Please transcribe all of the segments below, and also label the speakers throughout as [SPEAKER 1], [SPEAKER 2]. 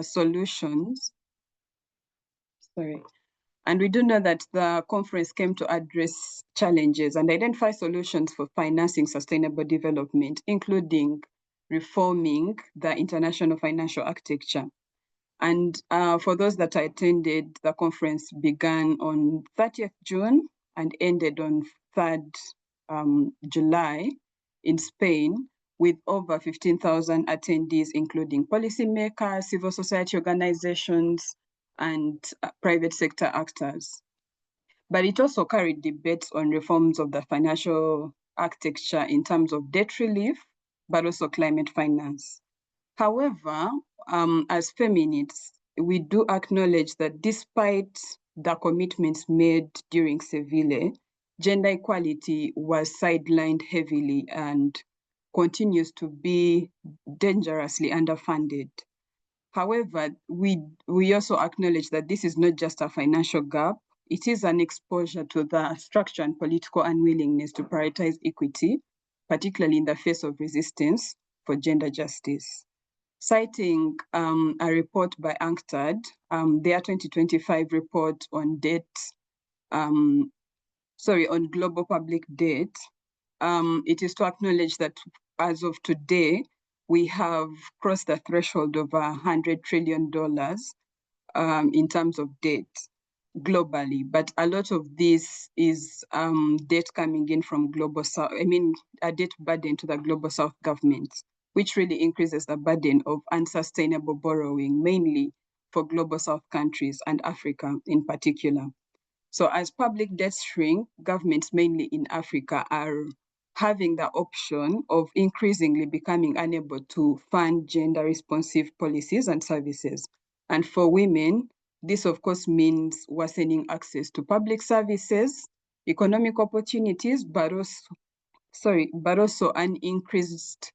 [SPEAKER 1] solutions. Sorry. And we do know that the conference came to address challenges and identify solutions for financing sustainable development, including reforming the international financial architecture. And for those that attended, the conference began on 30th June and ended on 3rd July in Spain, with over 15,000 attendees, including policymakers, civil society organizations, and private sector actors. But it also carried debates on reforms of the financial architecture in terms of debt relief, but also climate finance. However, as feminists, we do acknowledge that despite the commitments made during Seville, gender equality was sidelined heavily and continues to be dangerously underfunded. However, we also acknowledge that this is not just a financial gap, it is an exposure to the structure and political unwillingness to prioritize equity, particularly in the face of resistance for gender justice. Citing a report by UNCTAD, their 2025 report on debt, on global public debt, it is to acknowledge that as of today, we have crossed the threshold of $100 trillion in terms of debt globally. But a lot of this is debt coming in from global south, a debt burden to the global south governments, which really increases the burden of unsustainable borrowing, mainly for global south countries and Africa in particular. So as public debts shrink, governments mainly in Africa are having the option of increasingly becoming unable to fund gender-responsive policies and services. And for women, this of course means worsening access to public services, economic opportunities, but also an increased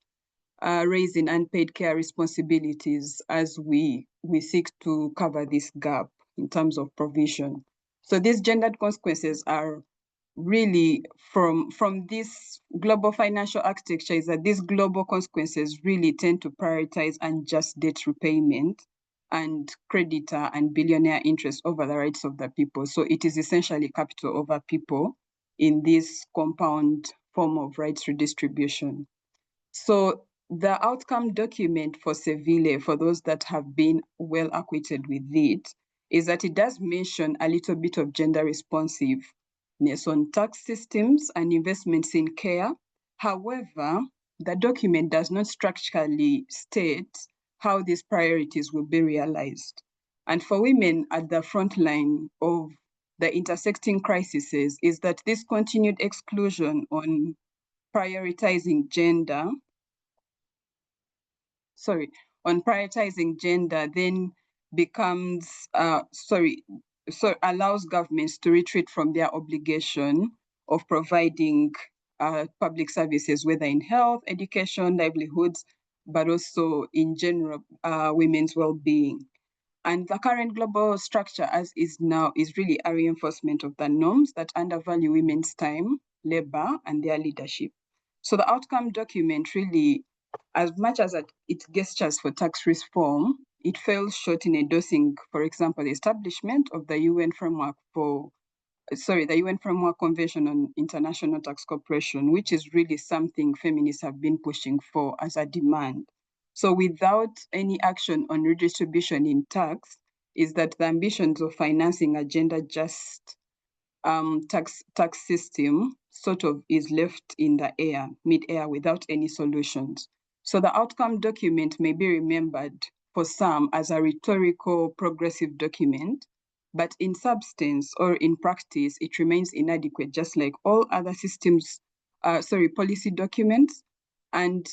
[SPEAKER 1] raise in unpaid care responsibilities as we seek to cover this gap in terms of provision. So these gendered consequences are really from this global financial architecture, is that these global consequences really tend to prioritize unjust debt repayment and creditor and billionaire interest over the rights of the people. So it is essentially capital over people in this compound form of rights redistribution. So the outcome document for Seville, for those that have been well acquainted with it, is that it does mention a little bit of gender responsiveness on tax systems and investments in care. However, the document does not structurally state how these priorities will be realized. And for women at the front line of the intersecting crises is that this continued exclusion on prioritizing gender, then becomes, allows governments to retreat from their obligation of providing public services, whether in health, education, livelihoods, but also in general, women's well-being. And the current global structure as is now is really a reinforcement of the norms that undervalue women's time, labor, and their leadership. So the outcome document really, as much as it gestures for tax reform, it fails short in endorsing, for example, the establishment of the UN Framework Convention on International Tax Cooperation, which is really something feminists have been pushing for as a demand. So without any action on redistribution in tax, is that the ambitions of financing a gender-just tax system sort of is left in the air, mid-air, without any solutions. So the outcome document may be remembered for some as a rhetorical progressive document, but in substance or in practice, it remains inadequate, just like all other policy documents. And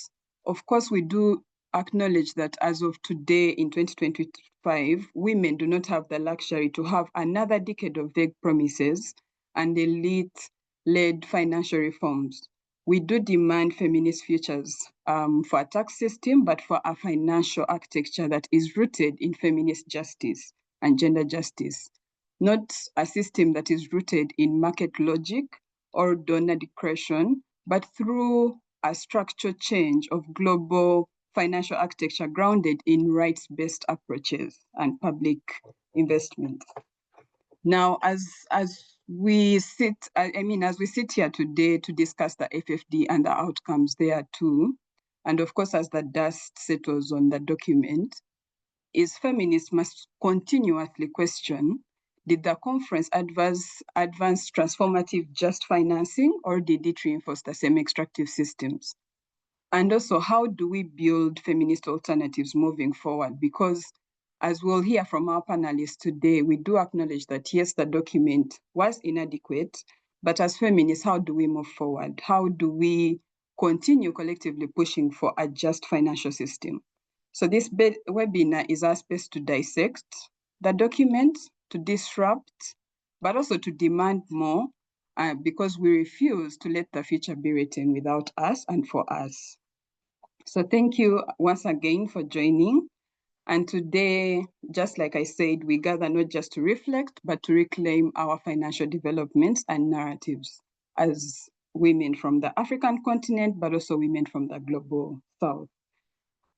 [SPEAKER 1] of course, we do acknowledge that as of today in 2025, women do not have the luxury to have another decade of vague promises and elite-led financial reforms. We do demand feminist futures for a tax system, but for a financial architecture that is rooted in feminist justice and gender justice, not a system that is rooted in market logic or donor discretion, but through a structural change of global financial architecture grounded in rights-based approaches and public investment. Now, as we sit here today to discuss the FFD and the outcomes there too, and of course, as the dust settles on the document, is feminists must continuously question, did the conference advance transformative just financing, or did it reinforce the same extractive systems? And also, how do we build feminist alternatives moving forward? Because as we'll hear from our panelists today, we do acknowledge that yes, the document was inadequate, but as feminists, how do we move forward? How do we continue collectively pushing for a just financial system? So this webinar is our space to dissect the document, to disrupt, but also to demand more, because we refuse to let the future be written without us and for us. So thank you once again for joining. And today, just like I said, we gather not just to reflect, but to reclaim our financial developments and narratives as women from the African continent, but also women from the global South.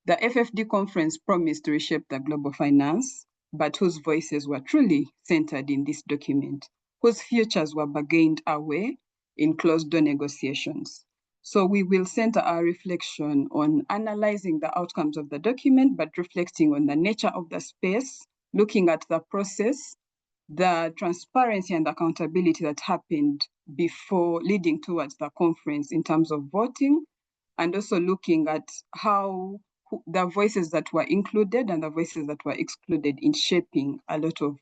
[SPEAKER 1] The FFD conference promised to reshape the global finance, but whose voices were truly centered in this document, whose futures were bargained away in closed-door negotiations. So we will center our reflection on analyzing the outcomes of the document, but reflecting on the nature of the space, looking at the process, the transparency and accountability that happened before leading towards the conference in terms of voting, and also looking at how the voices that were included and the voices that were excluded in shaping a lot of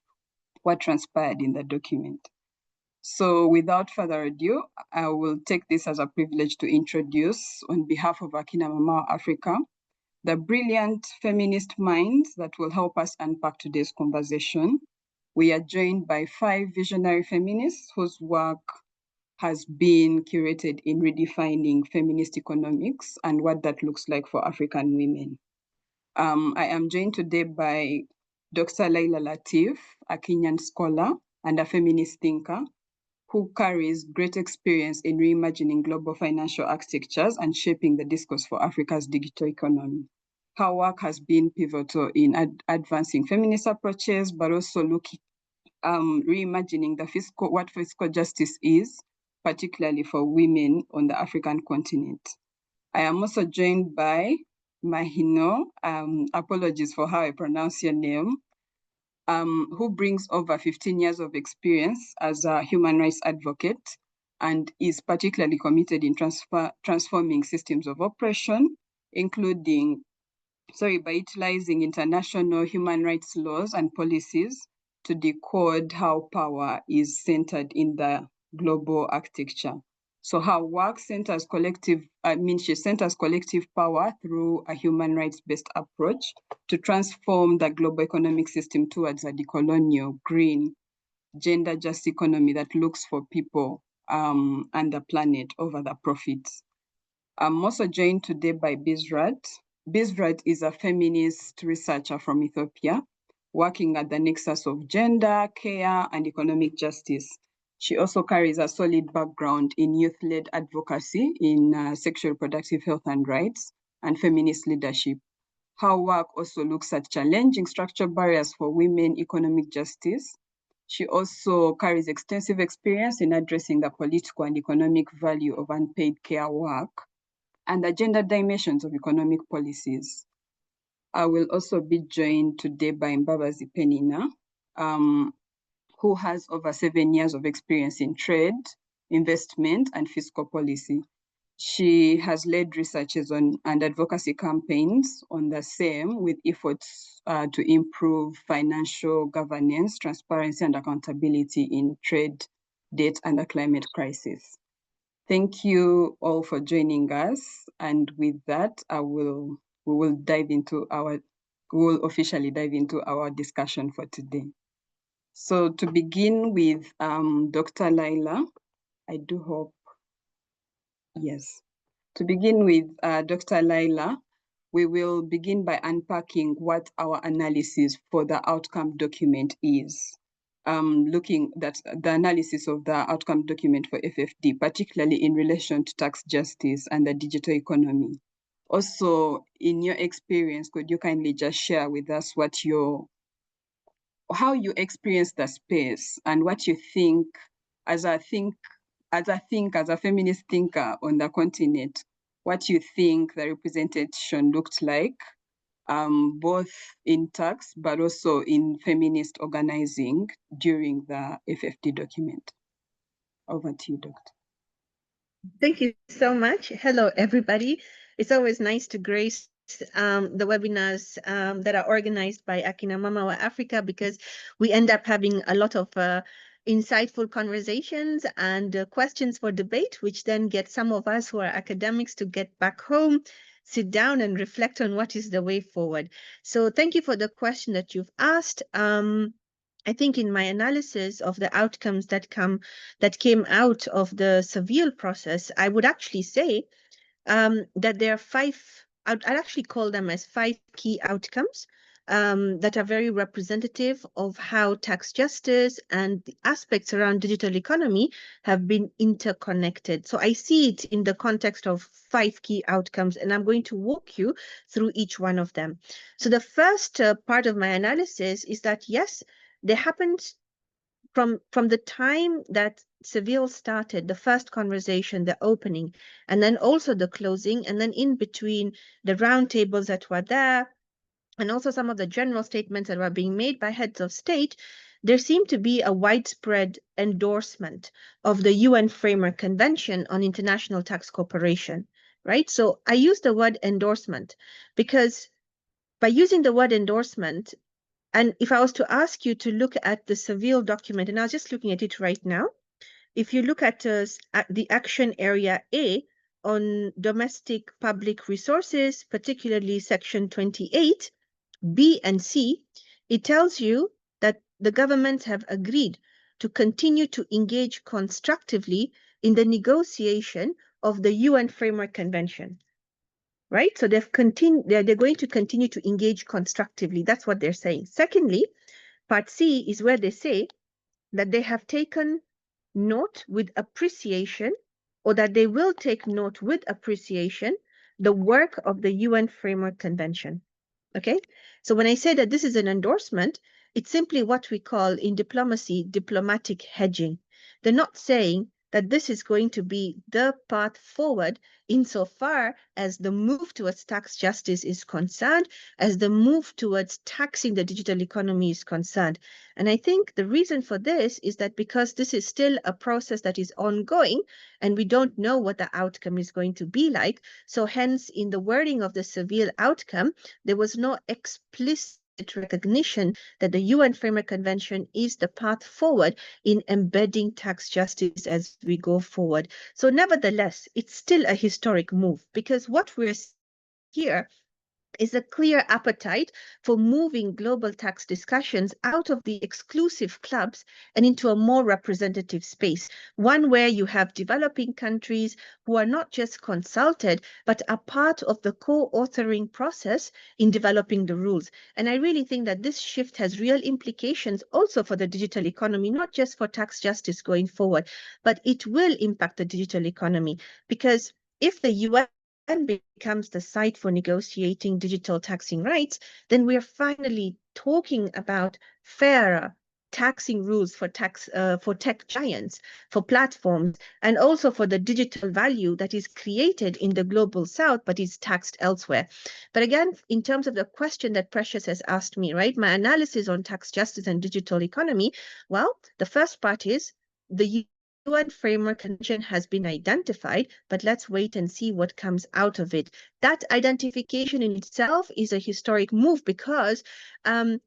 [SPEAKER 1] what transpired in the document. So without further ado, I will take this as a privilege to introduce, on behalf of Akina Mama Africa, the brilliant feminist minds that will help us unpack today's conversation. We are joined by 5 visionary feminists whose work has been curated in redefining feminist economics and what that looks like for African women. I am joined today by Dr. Lyla Latif, a Kenyan scholar and a feminist thinker who carries great experience in reimagining global financial architectures and shaping the discourse for Africa's digital economy. Her work has been pivotal in advancing feminist approaches, but also reimagining what fiscal justice is, particularly for women on the African continent. I am also joined by Mahinour, apologies for how I pronounce your name, who brings over 15 years of experience as a human rights advocate and is particularly committed in transforming systems of oppression, by utilizing international human rights laws and policies to decode how power is centered in the global architecture. So her work centers she centers collective power through a human rights-based approach to transform the global economic system towards a decolonial, green, gender-just economy that looks for people and the planet over the profits. I'm also joined today by Bisrat. Bisrat is a feminist researcher from Ethiopia, working at the nexus of gender, care, and economic justice. She also carries a solid background in youth-led advocacy in sexual reproductive health and rights and feminist leadership. Her work also looks at challenging structural barriers for women economic justice. She also carries extensive experience in addressing the political and economic value of unpaid care work and the gender dimensions of economic policies. I will also be joined today by Mbabazi Peninnah, who has over 7 years of experience in trade, investment, and fiscal policy. She has led researches on and advocacy campaigns on the same, with efforts to improve financial governance, transparency, and accountability in trade, debt, and the climate crisis. Thank you all for joining us. And with that, we will officially dive into our discussion for today. So to begin with Dr. Lyla, To begin with Dr. Lyla, we will begin by unpacking what our analysis for the outcome document is. Looking at the analysis of the outcome document for FFD, particularly in relation to tax justice and the digital economy. Also, in your experience, could you kindly just share with us how you experience the space and what you think as a feminist thinker on the continent, what you think the representation looked like, both in tax but also in feminist organizing during the FfD document. Over to you, Doctor.
[SPEAKER 2] Thank you so much. Hello, everybody. It's always nice to grace the webinars that are organized by Akina Mama Africa, because we end up having a lot of insightful conversations and questions for debate, which then get some of us who are academics to get back home, sit down and reflect on what is the way forward. So thank you for the question that you've asked. I think in my analysis of the outcomes that came out of the Seville process, I would actually say that there are five, I'd actually call them as 5 key outcomes that are very representative of how tax justice and the aspects around digital economy have been interconnected. So I see it in the context of 5 key outcomes, and I'm going to walk you through each one of them. So the first part of my analysis is that, yes, there happened from the time that Seville started, the first conversation, the opening, and then also the closing, and then in between the roundtables that were there, and also some of the general statements that were being made by heads of state, there seemed to be a widespread endorsement of the UN Framework Convention on International Tax Cooperation, right? So I use the word endorsement because by using the word endorsement, and if I was to ask you to look at the Seville document, and I was just looking at it right now, if you look at the action area A on domestic public resources, particularly section 28, B and C, it tells you that the governments have agreed to continue to engage constructively in the negotiation of the UN Framework Convention. Right? So they're going to continue to engage constructively. That's what they're saying. Secondly, part C is where they say that they have taken note with appreciation, or that they will take note with appreciation, the work of the UN Framework Convention. Okay? So when I say that this is an endorsement, it's simply what we call in diplomacy, diplomatic hedging. They're not saying that this is going to be the path forward insofar as the move towards tax justice is concerned, as the move towards taxing the digital economy is concerned. And I think the reason for this is that because this is still a process that is ongoing and we don't know what the outcome is going to be like, so hence in the wording of the Seville outcome, there was no explicit recognition that the UN Framework Convention is the path forward in embedding tax justice as we go forward. So nevertheless, it's still a historic move, because what we're here is a clear appetite for moving global tax discussions out of the exclusive clubs and into a more representative space, one where you have developing countries who are not just consulted, but are part of the co-authoring process in developing the rules. And I really think that this shift has real implications also for the digital economy, not just for tax justice going forward, but it will impact the digital economy, because if the UN becomes the site for negotiating digital taxing rights, then we're finally talking about fairer taxing rules for tech giants, for platforms, and also for the digital value that is created in the global south but is taxed elsewhere. But again, in terms of the question that Precious has asked me, right, my analysis on tax justice and digital economy, well, the first part is the UN Framework Convention has been identified, but let's wait and see what comes out of it. That identification in itself is a historic move, because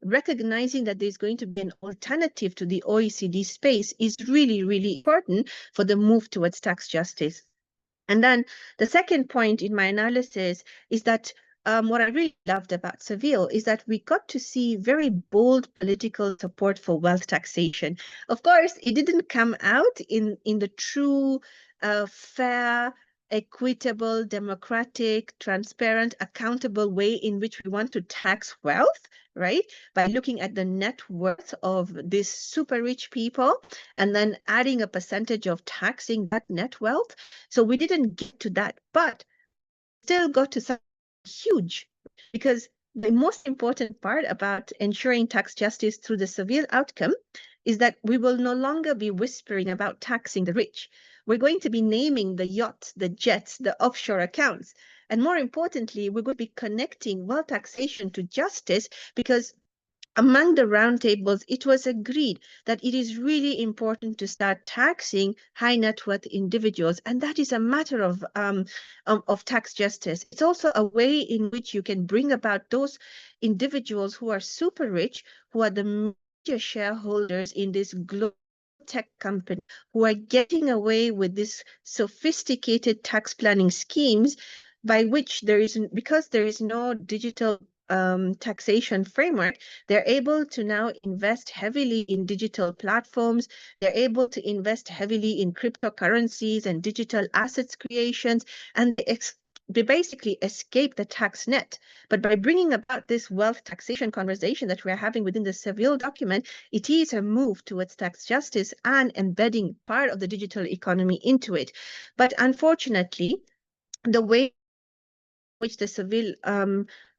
[SPEAKER 2] recognizing that there's going to be an alternative to the OECD space is really, really important for the move towards tax justice. And then the second point in my analysis is that what I really loved about Seville is that we got to see very bold political support for wealth taxation. Of course, it didn't come out in the true, fair, equitable, democratic, transparent, accountable way in which we want to tax wealth, right? By looking at the net worth of these super rich people and then adding a percentage of taxing that net wealth. So we didn't get to that, but still got to some huge, because the most important part about ensuring tax justice through the Seville outcome is that we will no longer be whispering about taxing the rich. We're going to be naming the yachts, the jets, the offshore accounts. And more importantly, we're going to be connecting wealth taxation to justice, because among the roundtables, it was agreed that it is really important to start taxing high net worth individuals, and that is a matter of tax justice. It's also a way in which you can bring about those individuals who are super rich, who are the major shareholders in this global tech company, who are getting away with this sophisticated tax planning schemes by which because there is no digital taxation framework, they're able to now invest heavily in digital platforms. They're able to invest heavily in cryptocurrencies and digital assets creations, and they basically escape the tax net. But by bringing about this wealth taxation conversation that we're having within the Seville document, it is a move towards tax justice and embedding part of the digital economy into it. But unfortunately, the way which the Seville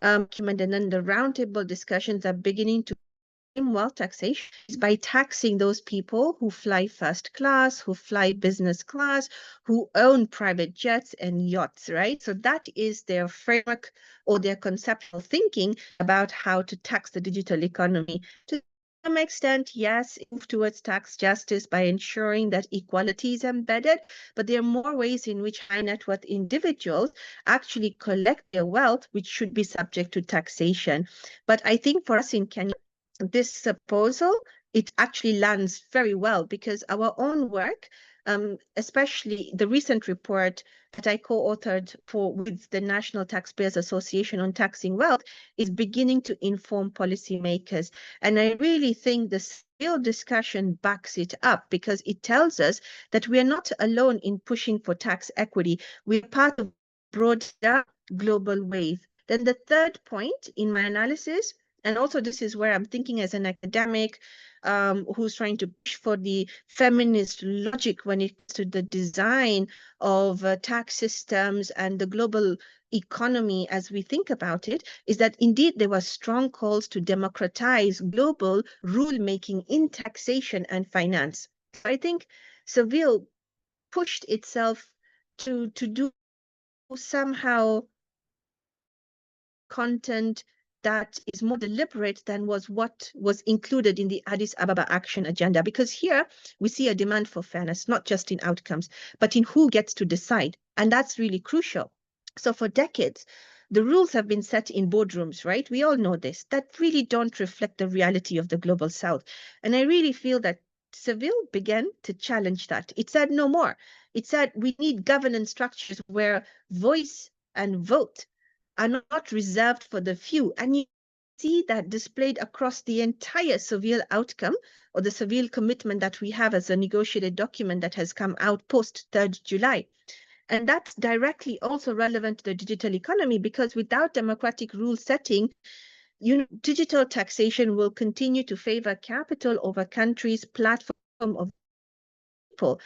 [SPEAKER 2] document and then the roundtable discussions are beginning to wealth taxation is by taxing those people who fly first class, who fly business class, who own private jets and yachts, right? So that is their framework or their conceptual thinking about how to tax the digital economy. To some extent, yes, move towards tax justice by ensuring that equality is embedded, but there are more ways in which high net worth individuals actually collect their wealth, which should be subject to taxation. But I think for us in Kenya, this proposal, it actually lands very well, because our own work, especially the recent report that I co-authored with the National Taxpayers Association on taxing wealth, is beginning to inform policymakers. And I really think the real discussion backs it up, because it tells us that we are not alone in pushing for tax equity. We're part of a broader global wave. Then the third point in my analysis, and also this is where I'm thinking as an academic who's trying to push for the feminist logic when it comes to the design of tax systems and the global economy as we think about it, is that indeed there were strong calls to democratize global rulemaking in taxation and finance. I think Seville pushed itself to do somehow content that is more deliberate than was what was included in the Addis Ababa Action Agenda. Because here we see a demand for fairness, not just in outcomes, but in who gets to decide. And that's really crucial. So for decades, the rules have been set in boardrooms, right? We all know this, that really don't reflect the reality of the global South. And I really feel that Seville began to challenge that. It said no more. It said we need governance structures where voice and vote are not reserved for the few. And you see that displayed across the entire Seville outcome, or the Seville commitment that we have as a negotiated document that has come out post 3rd July. And that's directly also relevant to the digital economy, because without democratic rule setting, digital taxation will continue to favor capital over countries, platform of people.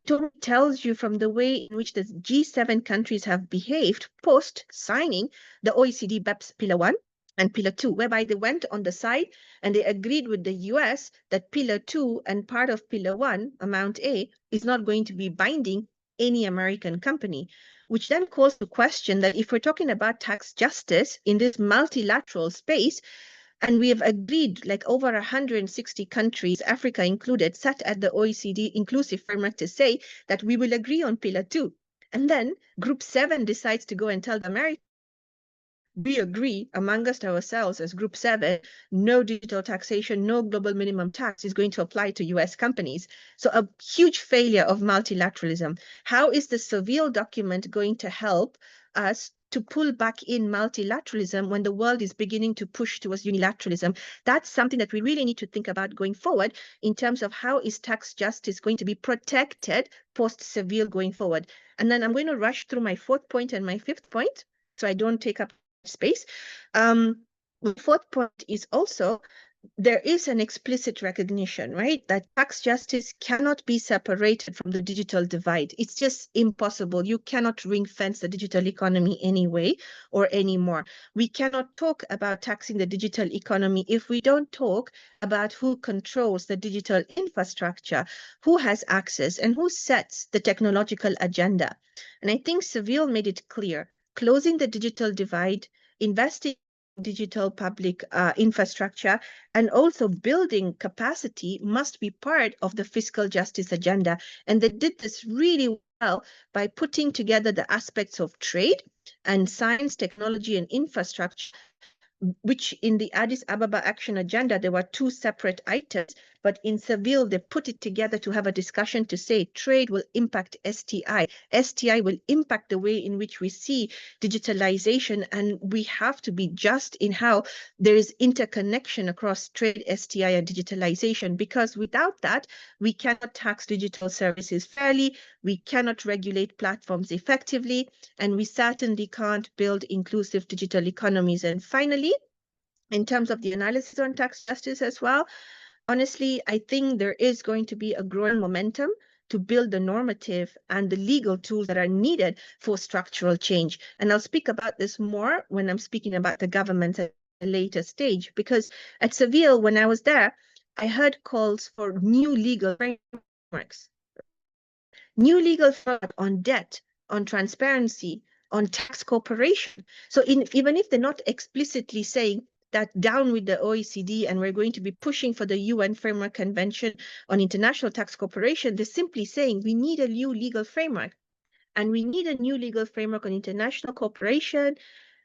[SPEAKER 2] It tells you from the way in which the G7 countries have behaved post-signing the OECD BEPS Pillar 1 and Pillar 2, whereby they went on the side and they agreed with the US that Pillar 2 and part of Pillar 1, Amount A, is not going to be binding any American company, which then calls to question that if we're talking about tax justice in this multilateral space, and we have agreed, like over 160 countries, Africa included, sat at the OECD inclusive framework to say that we will agree on Pillar 2. And then Group 7 decides to go and tell America, we agree among us ourselves as Group 7, no digital taxation, no global minimum tax is going to apply to US companies. So a huge failure of multilateralism. How is the Seville document going to help us to pull back in multilateralism when the world is beginning to push towards unilateralism? That's something that we really need to think about going forward in terms of how is tax justice going to be protected post-Seville going forward. And then I'm going to rush through my 4th point and my 5th point so I don't take up space. The fourth point is also there is an explicit recognition, right, that tax justice cannot be separated from the digital divide. It's just impossible. You cannot ring fence the digital economy anyway or anymore. We cannot talk about taxing the digital economy if we don't talk about who controls the digital infrastructure, who has access, and who sets the technological agenda. And I think Seville made it clear, closing the digital divide, investing digital public infrastructure, and also building capacity must be part of the fiscal justice agenda. And they did this really well by putting together the aspects of trade and science, technology, and infrastructure, which in the Addis Ababa Action Agenda, there were two separate items, but in Seville, they put it together to have a discussion to say trade will impact STI. STI will impact the way in which we see digitalization, and we have to be just in how there is interconnection across trade, STI, and digitalization, because without that, we cannot tax digital services fairly, we cannot regulate platforms effectively, and we certainly can't build inclusive digital economies. And finally, in terms of the analysis on tax justice as well, honestly, I think there is going to be a growing momentum to build the normative and the legal tools that are needed for structural change. And I'll speak about this more when I'm speaking about the government at a later stage, because at Seville, when I was there, I heard calls for new legal frameworks. New legal framework on debt, on transparency, on tax cooperation. So even if they're not explicitly saying that down with the OECD and we're going to be pushing for the UN Framework Convention on International Tax Cooperation, they're simply saying we need a new legal framework. And we need a new legal framework on international cooperation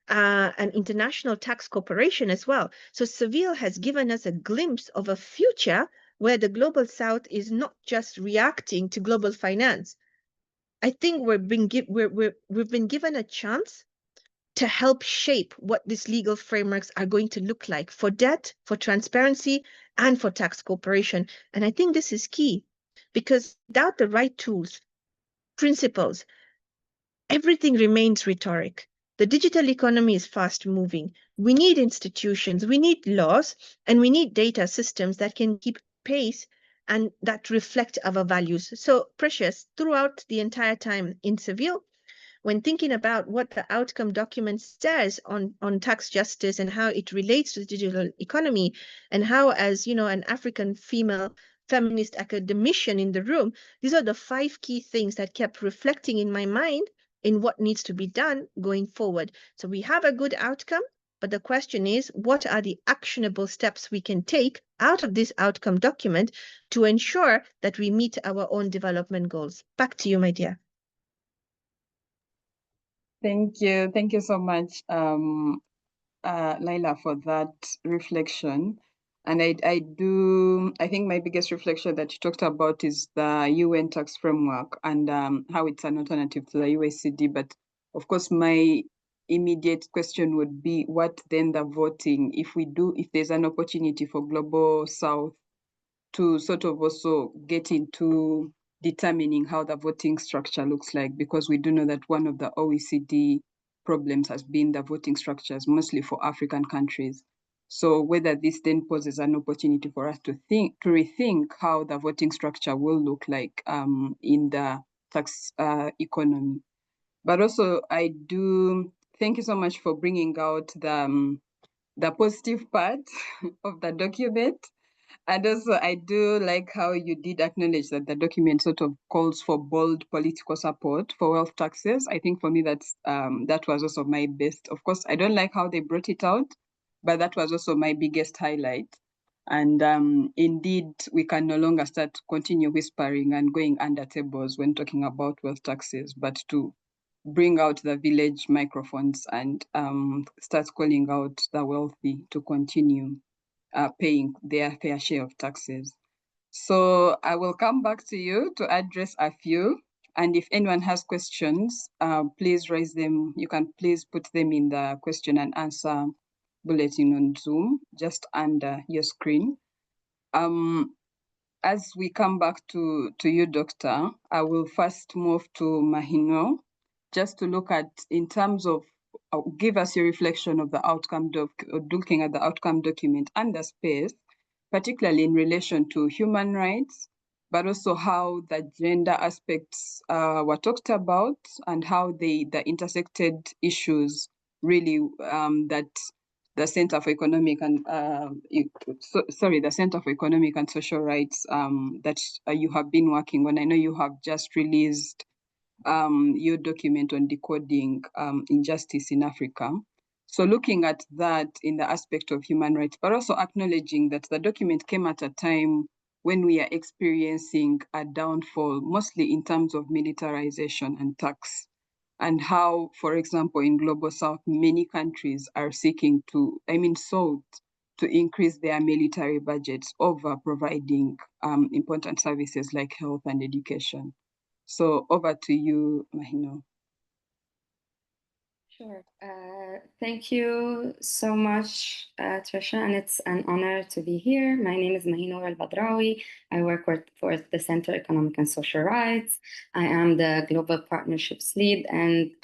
[SPEAKER 2] and international tax cooperation as well. So Seville has given us a glimpse of a future where the Global South is not just reacting to global finance. I think we've been given a chance to help shape what these legal frameworks are going to look like for debt, for transparency, and for tax cooperation. And I think this is key, because without the right tools, principles, everything remains rhetoric. The digital economy is fast moving. We need institutions, we need laws, and we need data systems that can keep pace and that reflect our values. So, Precious, throughout the entire time in Seville, when thinking about what the outcome document says on tax justice and how it relates to the digital economy, and how, as you know, an African female feminist academician in the room, these are the 5 key things that kept reflecting in my mind in what needs to be done going forward. So we have a good outcome, but the question is, what are the actionable steps we can take out of this outcome document to ensure that we meet our own development goals? Back to you, my dear.
[SPEAKER 1] Thank you. Thank you so much, Lyla, for that reflection. And I think my biggest reflection that you talked about is the UN tax framework and how it's an alternative to the USCD. But of course, my immediate question would be, what then the voting, if there's an opportunity for Global South to sort of also get into determining how the voting structure looks like, because we do know that one of the OECD problems has been the voting structures, mostly for African countries. So whether this then poses an opportunity for us to rethink how the voting structure will look like in the tax economy. But also, I do thank you so much for bringing out the positive part of the document. And also, I do like how you did acknowledge that the document sort of calls for bold political support for wealth taxes. I think for me, that was also my best. Of course, I don't like how they brought it out, but that was also my biggest highlight. And indeed, we can no longer continue whispering and going under tables when talking about wealth taxes, but to bring out the village microphones and start calling out the wealthy to continue paying their fair share of taxes. So I will come back to you to address a few. And if anyone has questions, please raise them. You can please put them in the question and answer bulletin on Zoom, just under your screen. As we come back to you, Doctor, I will first move to Mahinour, just to look at, in terms of give us your reflection of the outcome looking at the outcome document and the space, particularly in relation to human rights, but also how the gender aspects were talked about and how the intersected issues really that the Center for Economic and the Center for Economic and Social Rights that you have been working on. I know you have just released your document on decoding injustice in Africa. So looking at that in the aspect of human rights, but also acknowledging that the document came at a time when we are experiencing a downfall, mostly in terms of militarization and tax, and how, for example, in Global South, many countries are seeking to, sought to increase their military budgets over providing important services like health and education. So over to you, Mahinour.
[SPEAKER 3] Sure. Thank you so much, Tricia, and it's an honor to be here. My name is Mahinour ElBadrawi. I work for the Center for Economic and Social Rights. I am the Global Partnerships Lead, and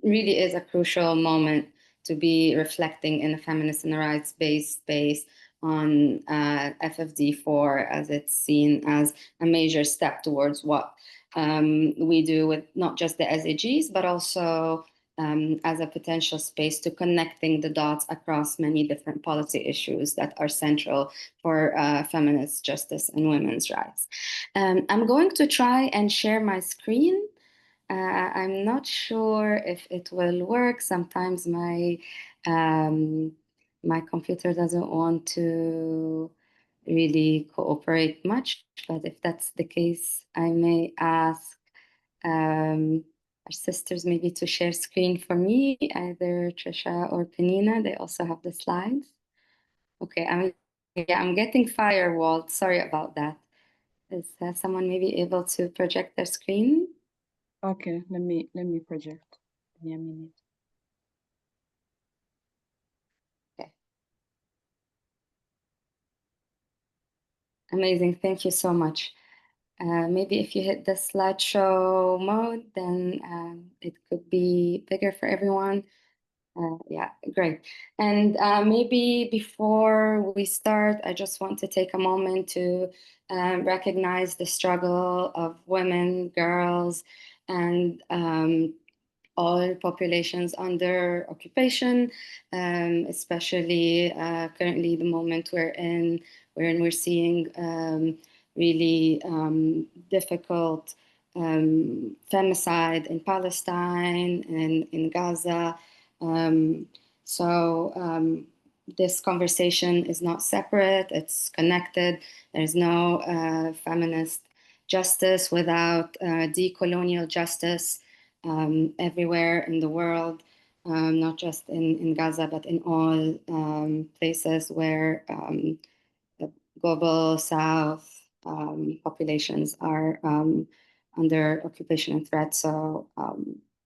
[SPEAKER 3] really is a crucial moment to be reflecting in a feminist and rights-based space on FfD4, as it's seen as a major step towards what we do with not just the SDGs, but also as a potential space to connecting the dots across many different policy issues that are central for feminist justice and women's rights. I'm going to try and share my screen. I'm not sure if it will work. Sometimes my computer doesn't want to really cooperate much, but if that's the case, I may ask our sisters maybe to share screen for me, either Tricia or Peninnah. They also have the slides. Okay, I'm getting firewalled. Sorry about that. Is someone maybe able to project their screen?
[SPEAKER 1] Okay, let me project. Give me a minute.
[SPEAKER 3] Okay. Amazing. Thank you so much. Maybe if you hit the slideshow mode, then it could be bigger for everyone. Yeah, great. And maybe before we start, I just want to take a moment to recognize the struggle of women, girls, and all populations under occupation, especially currently the moment we're in, wherein we're seeing really difficult femicide in Palestine and in Gaza. This conversation is not separate, it's connected. There's no feminist justice without decolonial justice everywhere in the world, not just in Gaza, but in all places where the global South populations are under occupation and threat. So I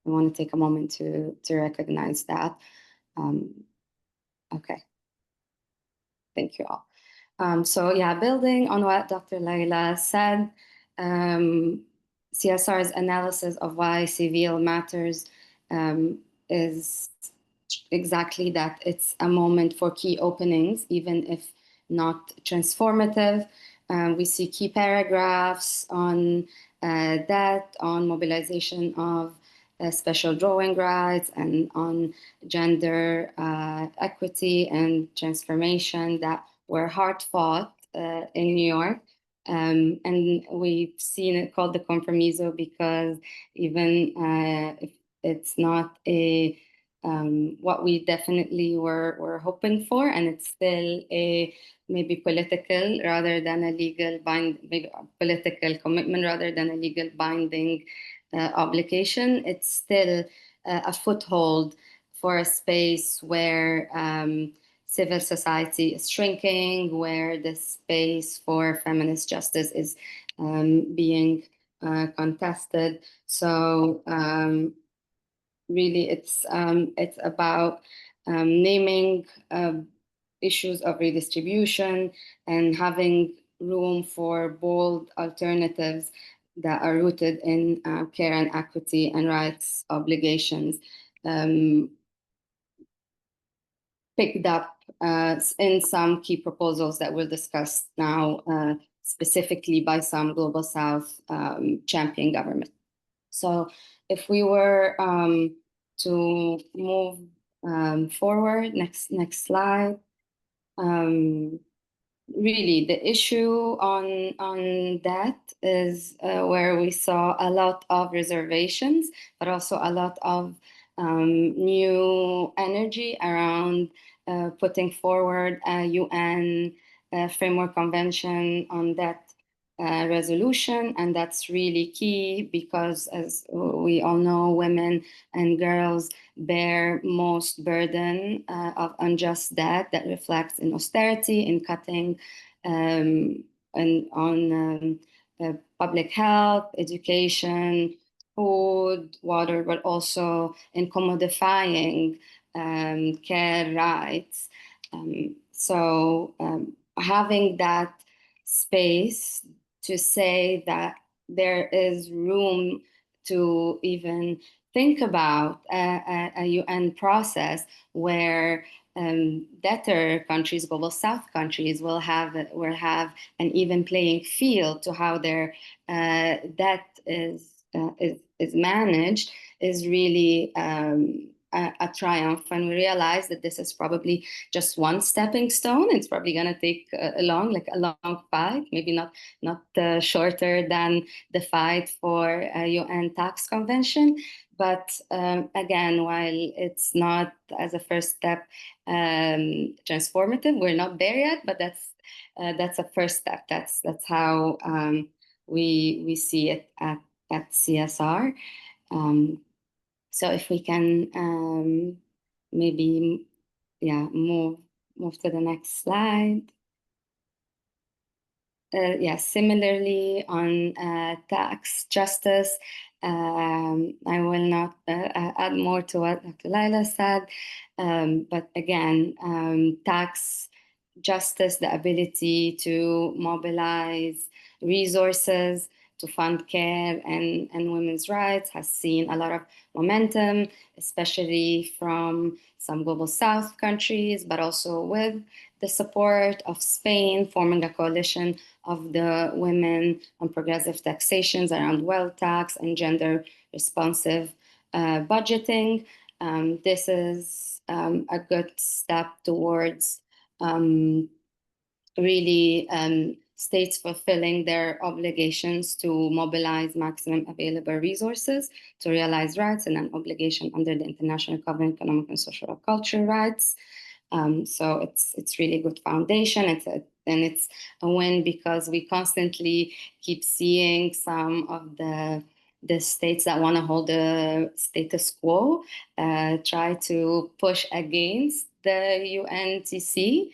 [SPEAKER 3] want to take a moment to recognize that. Okay. Thank you all. So yeah, building on what Dr. Lyla said, CSR's analysis of why civil matters is exactly that. It's a moment for key openings, even if not transformative. We see key paragraphs on that, on mobilization of special drawing rights and on gender equity and transformation that were hard fought in New York. And we've seen it called the compromiso because even if it's not a what we definitely were hoping for, and it's still a maybe political rather than a legal maybe a political commitment rather than a legal binding obligation. It's still a foothold for a space where civil society is shrinking, where the space for feminist justice is being contested. So really, it's about naming issues of redistribution and having room for bold alternatives that are rooted in care and equity and rights obligations. picked up in some key proposals that we'll discuss now, specifically by some Global South champion government. So if we were to move forward, next slide. Really, the issue on that is where we saw a lot of reservations, but also a lot of new energy around putting forward a UN framework convention on that resolution. And that's really key because, as we all know, women and girls bear most burden of unjust debt that reflects in austerity, in cutting and on public health, education, food, water, but also in commodifying care rights. So having that space to say that there is room to even think about a UN process where debtor countries, Global South countries, will have an even playing field to how their debt is managed, is really a triumph. And we realize that this is probably just one stepping stone. It's probably going to take a long fight, maybe not shorter than the fight for a UN tax convention. But again, while it's not as a first step transformative, we're not there yet. But that's a first step. That's how we see it at CSR. So if we can maybe move to the next slide. Similarly on tax justice, I will not add more to what Dr. Lyla said, but again, tax justice, the ability to mobilize resources to fund care and women's rights has seen a lot of momentum, especially from some Global South countries, but also with the support of Spain, forming a coalition of the women on progressive taxations around wealth tax and gender responsive budgeting. This is a good step towards really states fulfilling their obligations to mobilize maximum available resources to realize rights, and an obligation under the International Covenant on Economic and Social and Cultural Rights. So it's really good foundation. It's a win because we constantly keep seeing some of the states that want to hold the status quo try to push against the UNTC.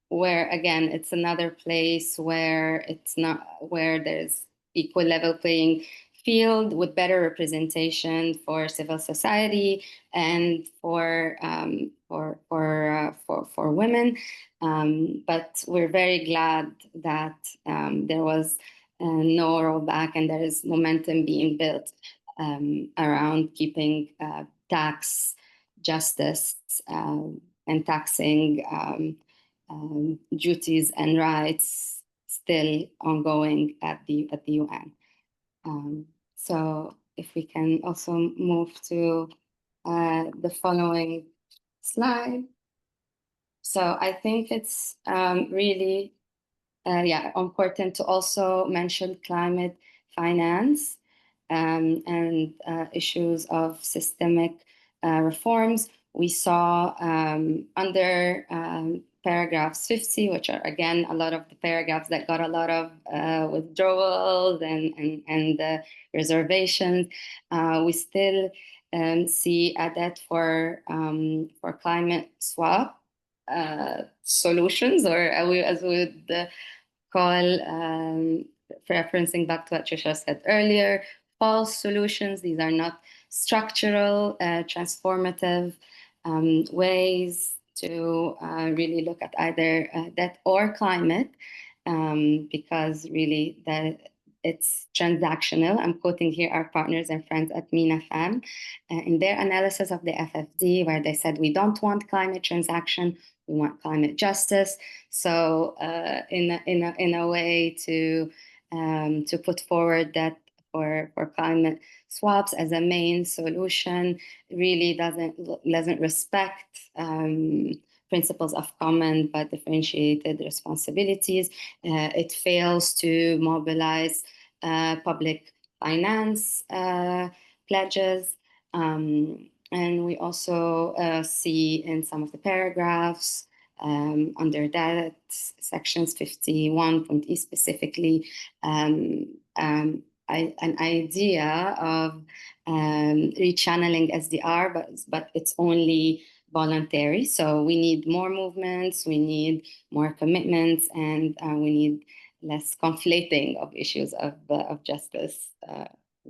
[SPEAKER 3] Where again, it's another place where there's equal level playing field with better representation for civil society and for women. But we're very glad that there was no rollback and there is momentum being built around keeping tax justice and taxing duties and rights still ongoing at the UN. So if we can also move to the following slide. So I think it's really important to also mention climate finance and issues of systemic reforms. We saw under paragraphs 50, which are again a lot of the paragraphs that got a lot of withdrawals and reservations. We still see a debt for climate swap solutions, or as we would call, referencing back to what Tricia said earlier, false solutions. These are not structural, transformative ways to really look at either debt or climate, because really it's transactional. I'm quoting here our partners and friends at MENA-FAM in their analysis of the FfD, where they said, we don't want climate transaction, we want climate justice. So in a way to put forward that for climate swaps as a main solution really doesn't respect principles of common but differentiated responsibilities. It fails to mobilize public finance pledges. And we also see in some of the paragraphs under that sections 51.e specifically an idea of rechanneling SDR, but it's only voluntary. So we need more movements, we need more commitments, and we need less conflating of issues of justice.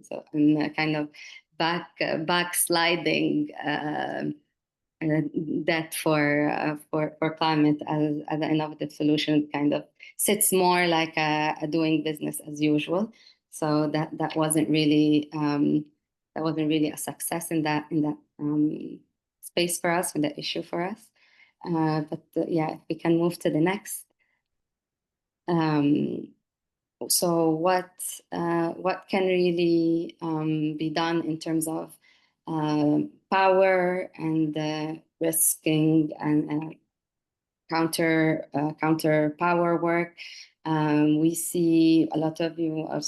[SPEAKER 3] So and kind of backsliding that for climate as an innovative solution kind of sits more like a doing business as usual. So that wasn't really a success in that space for us, in that issue for us. But yeah, if we can move to the next. So what can really be done in terms of power and risking and counter power work? We see a lot of you are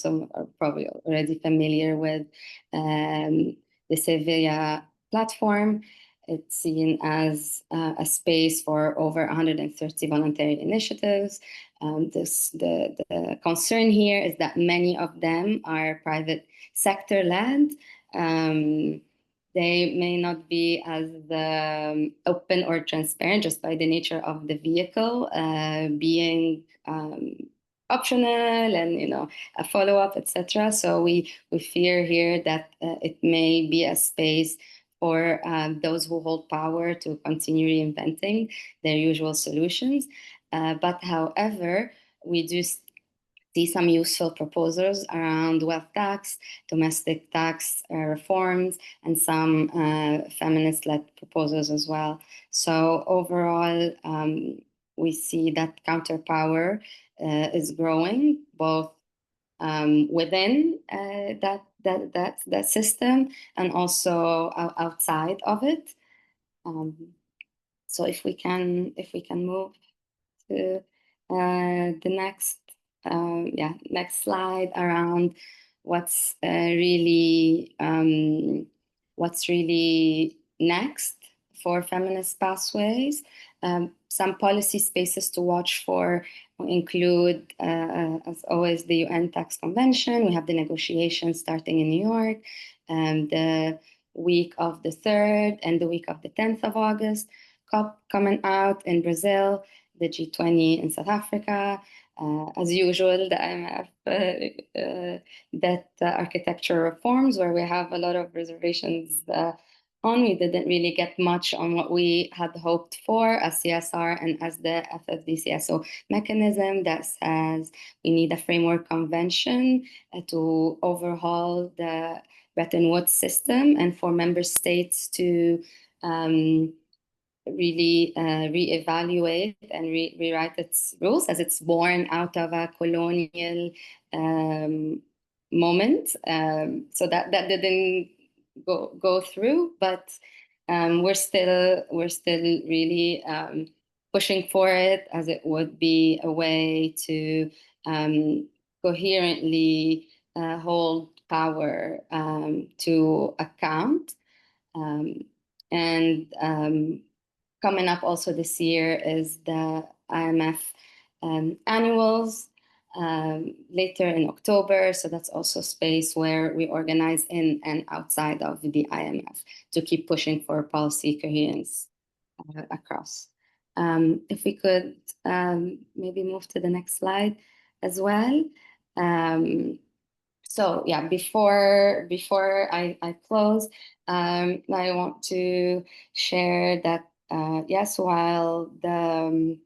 [SPEAKER 3] probably already familiar with the Sevilla platform. It's seen as a space for over 130 voluntary initiatives. The concern here is that many of them are private sector led. They may not be as open or transparent just by the nature of the vehicle being optional and a follow-up, etc. So we fear here that it may be a space for those who hold power to continue reinventing their usual solutions. But however, we do see some useful proposals around wealth tax, domestic tax reforms, and some feminist-led proposals as well. So overall, we see that counterpower is growing both within that system and also outside of it. So if we can move to the next slide around what's really next for feminist pathways. Some policy spaces to watch for include, as always, the UN Tax Convention. We have the negotiations starting in New York, the week of the 3rd and the week of the 10th of August. COP coming out in Brazil, the G20 in South Africa. As usual, the IMF debt architecture reforms, where we have a lot of reservations on. We didn't really get much on what we had hoped for as CSR and as the FfD CSO mechanism that says we need a framework convention to overhaul the Bretton Woods system and for member states to really reevaluate and rewrite its rules as it's born out of a colonial moment. So that didn't go through, but we're still really pushing for it, as it would be a way to coherently hold power to account. Coming up also this year is the IMF annuals later in October. So that's also space where we organize in and outside of the IMF to keep pushing for policy coherence across. If we could maybe move to the next slide as well. So yeah, before I close, I want to share that yes, while the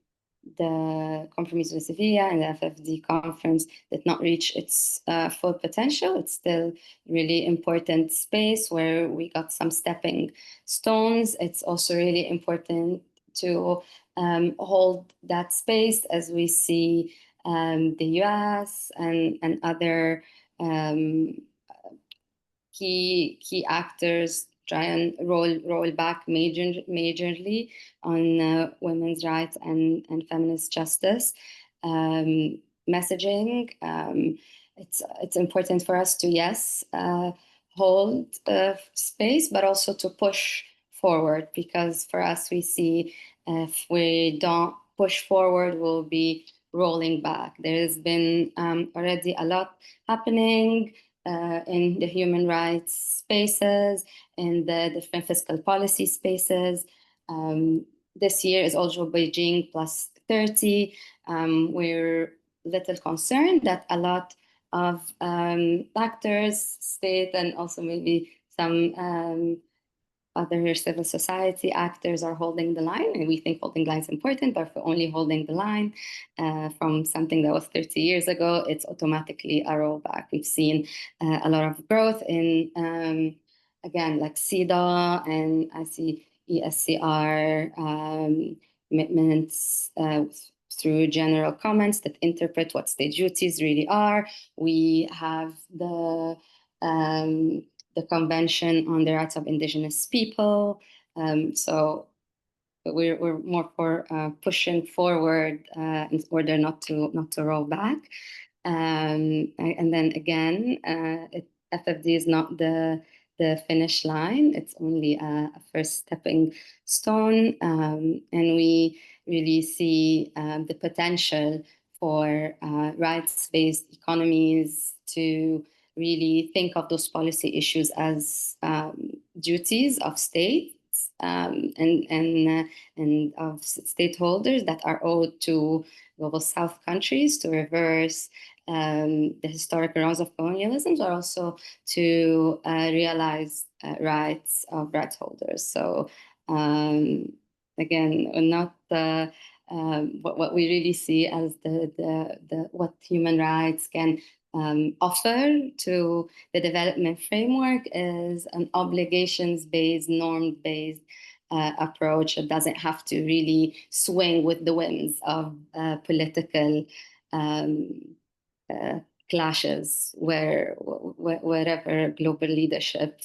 [SPEAKER 3] the compromise with Sevilla and the FfD conference did not reach its full potential. It's still really important space where we got some stepping stones. It's also really important to hold that space as we see the US and other key actors try and roll back majorly on women's rights and feminist justice messaging. It's important for us to, yes, hold space, but also to push forward, because for us, we see if we don't push forward, we'll be rolling back. There's been already a lot happening in the human rights spaces, in the different fiscal policy spaces. This year is also Beijing plus 30. We're little concerned that a lot of actors, state, and also maybe some other civil society actors are holding the line, and we think holding the line is important, but if we're only holding the line from something that was 30 years ago, it's automatically a rollback. We've seen a lot of growth in, again, like CEDA and I see ESCR commitments through general comments that interpret what state duties really are. We have the Convention on the Rights of Indigenous People. So we're more for pushing forward in order not to roll back. And then again, FfD is not the finish line. It's only a first stepping stone, and we really see the potential for rights-based economies to really think of those policy issues as duties of states and of stakeholders that are owed to Global South countries to reverse the historical wrongs of colonialism, but also to realize rights of rights holders. So again, not what we really see as the what human rights can offer to the development framework is an obligations-based, norm-based approach that doesn't have to really swing with the winds of political clashes wherever global leadership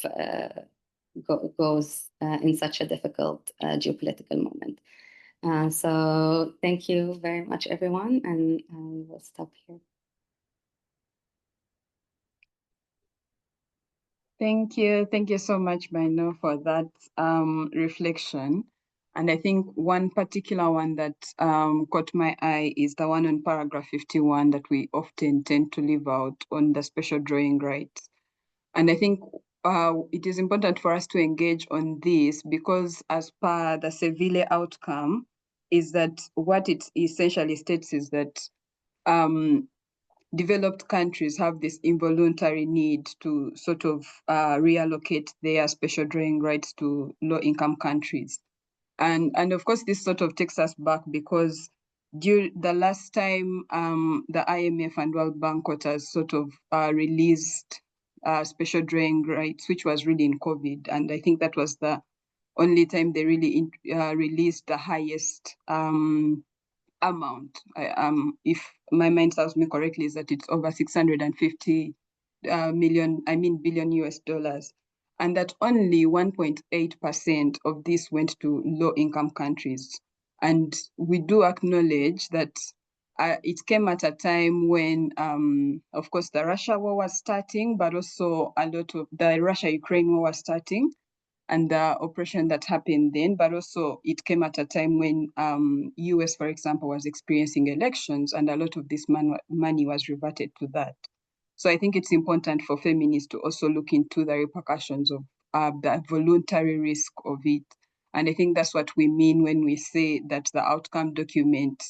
[SPEAKER 3] goes in such a difficult geopolitical moment. So thank you very much, everyone, and we'll stop here.
[SPEAKER 1] Thank you so much, Mahinour, for that reflection. And I think one particular one that caught my eye is the one on paragraph 51 that we often tend to leave out on the special drawing rights. And I think it is important for us to engage on this because as per the Seville outcome is that what it essentially states is that developed countries have this involuntary need to sort of reallocate their special drawing rights to low-income countries. And of course, this sort of takes us back because the last time the IMF and World Bank quotas sort of released special drawing rights, which was really in COVID. And I think that was the only time they really released the highest amount. If my mind serves me correctly, is that it's over 650 billion US dollars. And that only 1.8% of this went to low-income countries. And we do acknowledge that it came at a time when, of course, the Russia war was starting, but also a lot of the Russia-Ukraine war was starting and the oppression that happened then, but also it came at a time when US, for example, was experiencing elections and a lot of this money was reverted to that. So I think it's important for feminists to also look into the repercussions of the voluntary risk of it. And I think that's what we mean when we say that the outcome document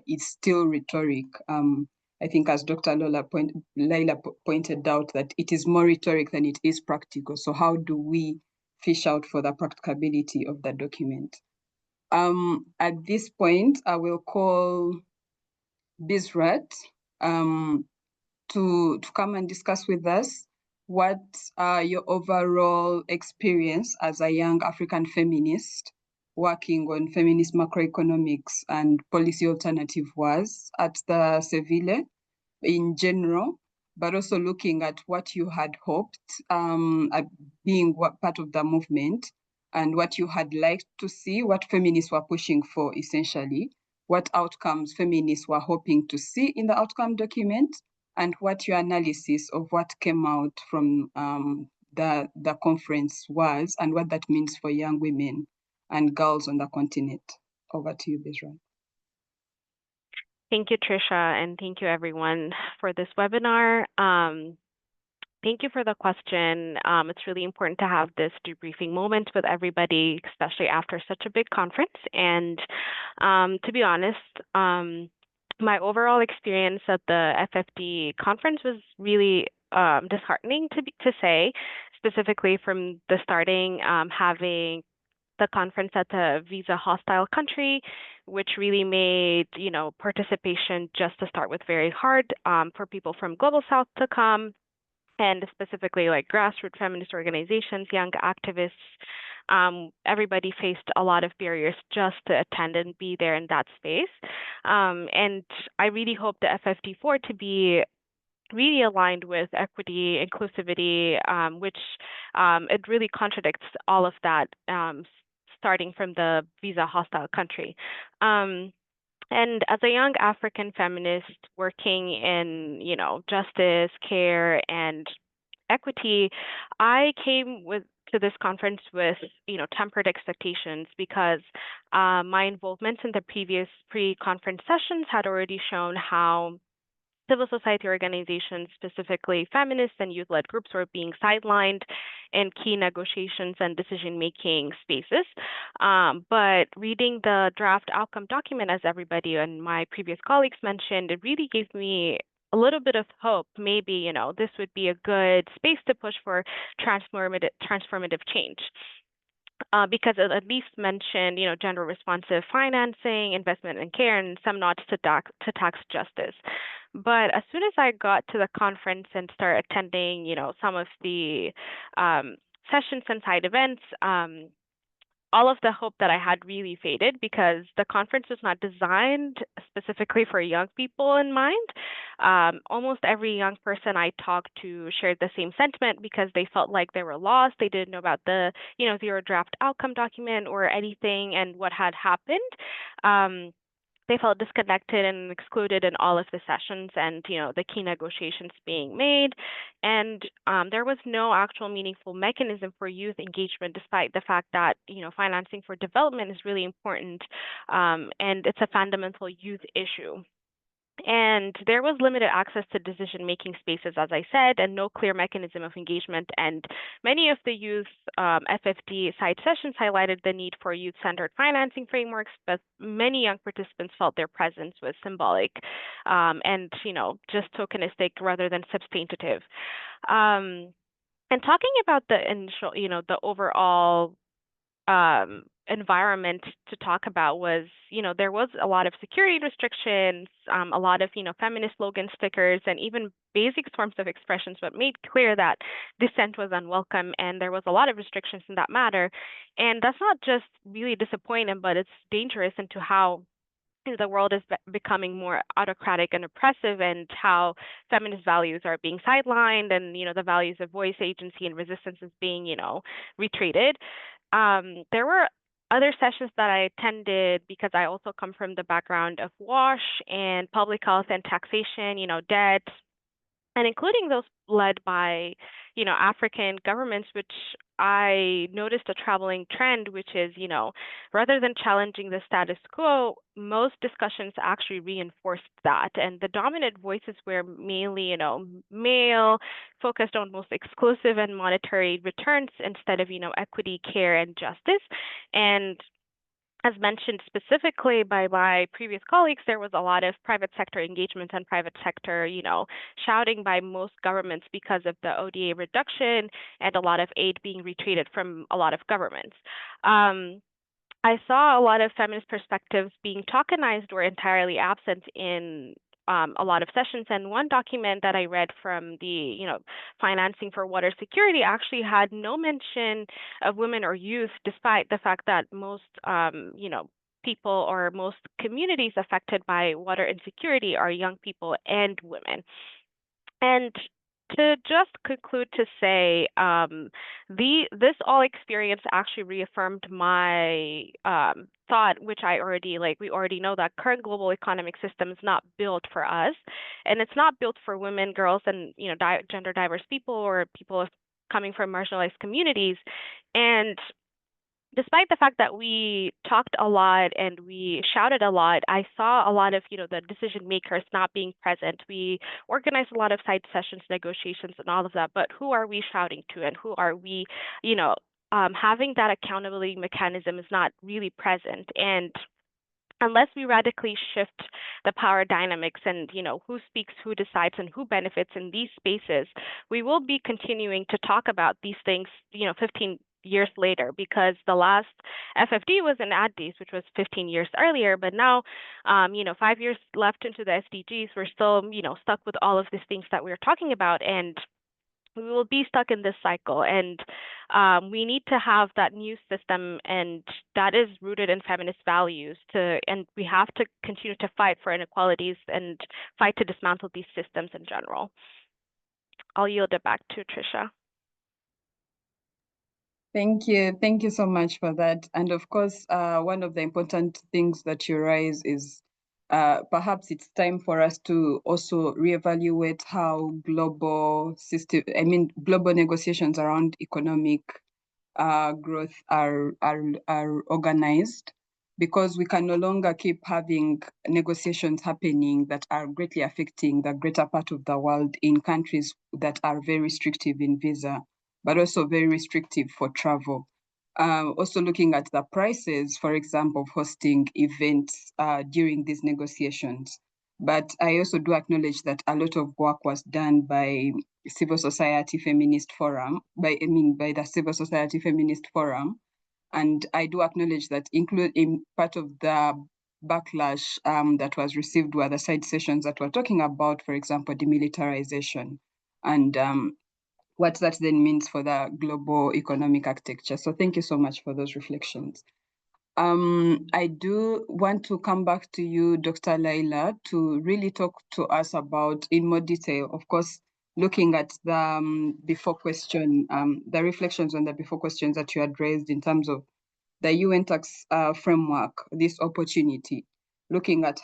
[SPEAKER 1] is still rhetoric. I think as Dr. Lyla pointed out that it is more rhetoric than it is practical. So how do we fish out for the practicability of the document? At this point, I will call Bisrat to come and discuss with us what your overall experience as a young African feminist working on feminist macroeconomics and policy alternative was at the Seville in general, but also looking at what you had hoped at being part of the movement and what you had liked to see, what feminists were pushing for essentially, what outcomes feminists were hoping to see in the outcome document, and what your analysis of what came out from the conference was, and what that means for young women and girls on the continent. Over to you, Bisrat.
[SPEAKER 4] Thank you, Tricia, and thank you everyone for this webinar. Thank you for the question. It's really important to have this debriefing moment with everybody, especially after such a big conference. And to be honest, my overall experience at the FfD conference was really disheartening to say, specifically from the starting, having the conference at a visa hostile country, which really made, participation just to start with very hard for people from Global South to come, and specifically like grassroots feminist organizations, young activists. Everybody faced a lot of barriers just to attend and be there in that space. And I really hope the FfD4 to be really aligned with equity, inclusivity, which it really contradicts all of that, starting from the visa hostile country. And as a young African feminist working in, justice, care, and equity, I came to this conference with, tempered expectations because my involvement in the previous pre-conference sessions had already shown how civil society organizations, specifically feminist and youth-led groups, were being sidelined in key negotiations and decision-making spaces. But reading the draft outcome document, as everybody and my previous colleagues mentioned, it really gave me a little bit of hope. Maybe, this would be a good space to push for transformative change. Because it at least mentioned, gender responsive financing, investment in care, and some nods to tax justice. But as soon as I got to the conference and started attending, some of the sessions and side events, all of the hope that I had really faded because the conference was not designed specifically for young people in mind. Almost every young person I talked to shared the same sentiment because they felt like they were lost. They didn't know about the, zero draft outcome document or anything and what had happened. They felt disconnected and excluded in all of the sessions and, the key negotiations being made. And there was no actual meaningful mechanism for youth engagement, despite the fact that, financing for development is really important and it's a fundamental youth issue. And there was limited access to decision-making spaces, as I said, and no clear mechanism of engagement. And many of the youth FfD side sessions highlighted the need for youth-centered financing frameworks, but many young participants felt their presence was symbolic and, just tokenistic rather than substantive. And talking about the initial, the overall environment to talk about was, there was a lot of security restrictions, a lot of, feminist slogan stickers, and even basic forms of expressions, but made clear that dissent was unwelcome, and there was a lot of restrictions in that matter. And that's not just really disappointing, but it's dangerous into how the world is becoming more autocratic and oppressive, and how feminist values are being sidelined, and the values of voice, agency, and resistance is being retreated. There were other sessions that I attended because I also come from the background of WASH and public health and taxation, debt, and including those led by, African governments, which I noticed a traveling trend, which is, rather than challenging the status quo, most discussions actually reinforced that. And the dominant voices were mainly, male, focused on most exclusive and monetary returns instead of, equity, care, and justice. And as mentioned specifically by my previous colleagues, there was a lot of private sector engagement and private sector, shouting by most governments because of the ODA reduction and a lot of aid being retreated from a lot of governments. I saw a lot of feminist perspectives being tokenized or entirely absent in a lot of sessions. And one document that I read from the, financing for water security actually had no mention of women or youth, despite the fact that most, people or most communities affected by water insecurity are young people and women. And to just conclude to say, this all experience actually reaffirmed my thought, which we already know that current global economic system is not built for us, and it's not built for women, girls, and gender diverse people or people coming from marginalized communities. And despite the fact that we talked a lot and we shouted a lot, I saw a lot of, the decision makers not being present. We organized a lot of side sessions, negotiations, and all of that. But who are we shouting to, and who are we, having that accountability mechanism is not really present. And unless we radically shift the power dynamics and who speaks, who decides, and who benefits in these spaces, we will be continuing to talk about these things 15 years later, because the last FFD was in Addis, which was 15 years earlier, but now 5 years left into the SDGs, we're still stuck with all of these things that we're talking about, and we will be stuck in this cycle. And we need to have that new system, and that is rooted in feminist values, and we have to continue to fight for inequalities and fight to dismantle these systems in general. I'll yield it back to Tricia.
[SPEAKER 1] Thank you. Thank you so much for that. And of course, one of the important things that you raise is perhaps it's time for us to also reevaluate how global negotiations around economic growth are organized, because we can no longer keep having negotiations happening that are greatly affecting the greater part of the world in countries that are very restrictive in visa, but also very restrictive for travel. Also looking at the prices, for example, of hosting events during these negotiations. But I also do acknowledge that a lot of work was done by Civil Society Feminist Forum, by the Civil Society Feminist Forum. And I do acknowledge that in part of the backlash that was received were the side sessions that were talking about, for example, demilitarization and what that then means for the global economic architecture. So thank you so much for those reflections. I do want to come back to you, Dr. Lyla, to really talk to us about, in more detail, of course, looking at the before question, the reflections on the before questions that you had raised in terms of the UN tax framework, this opportunity, looking at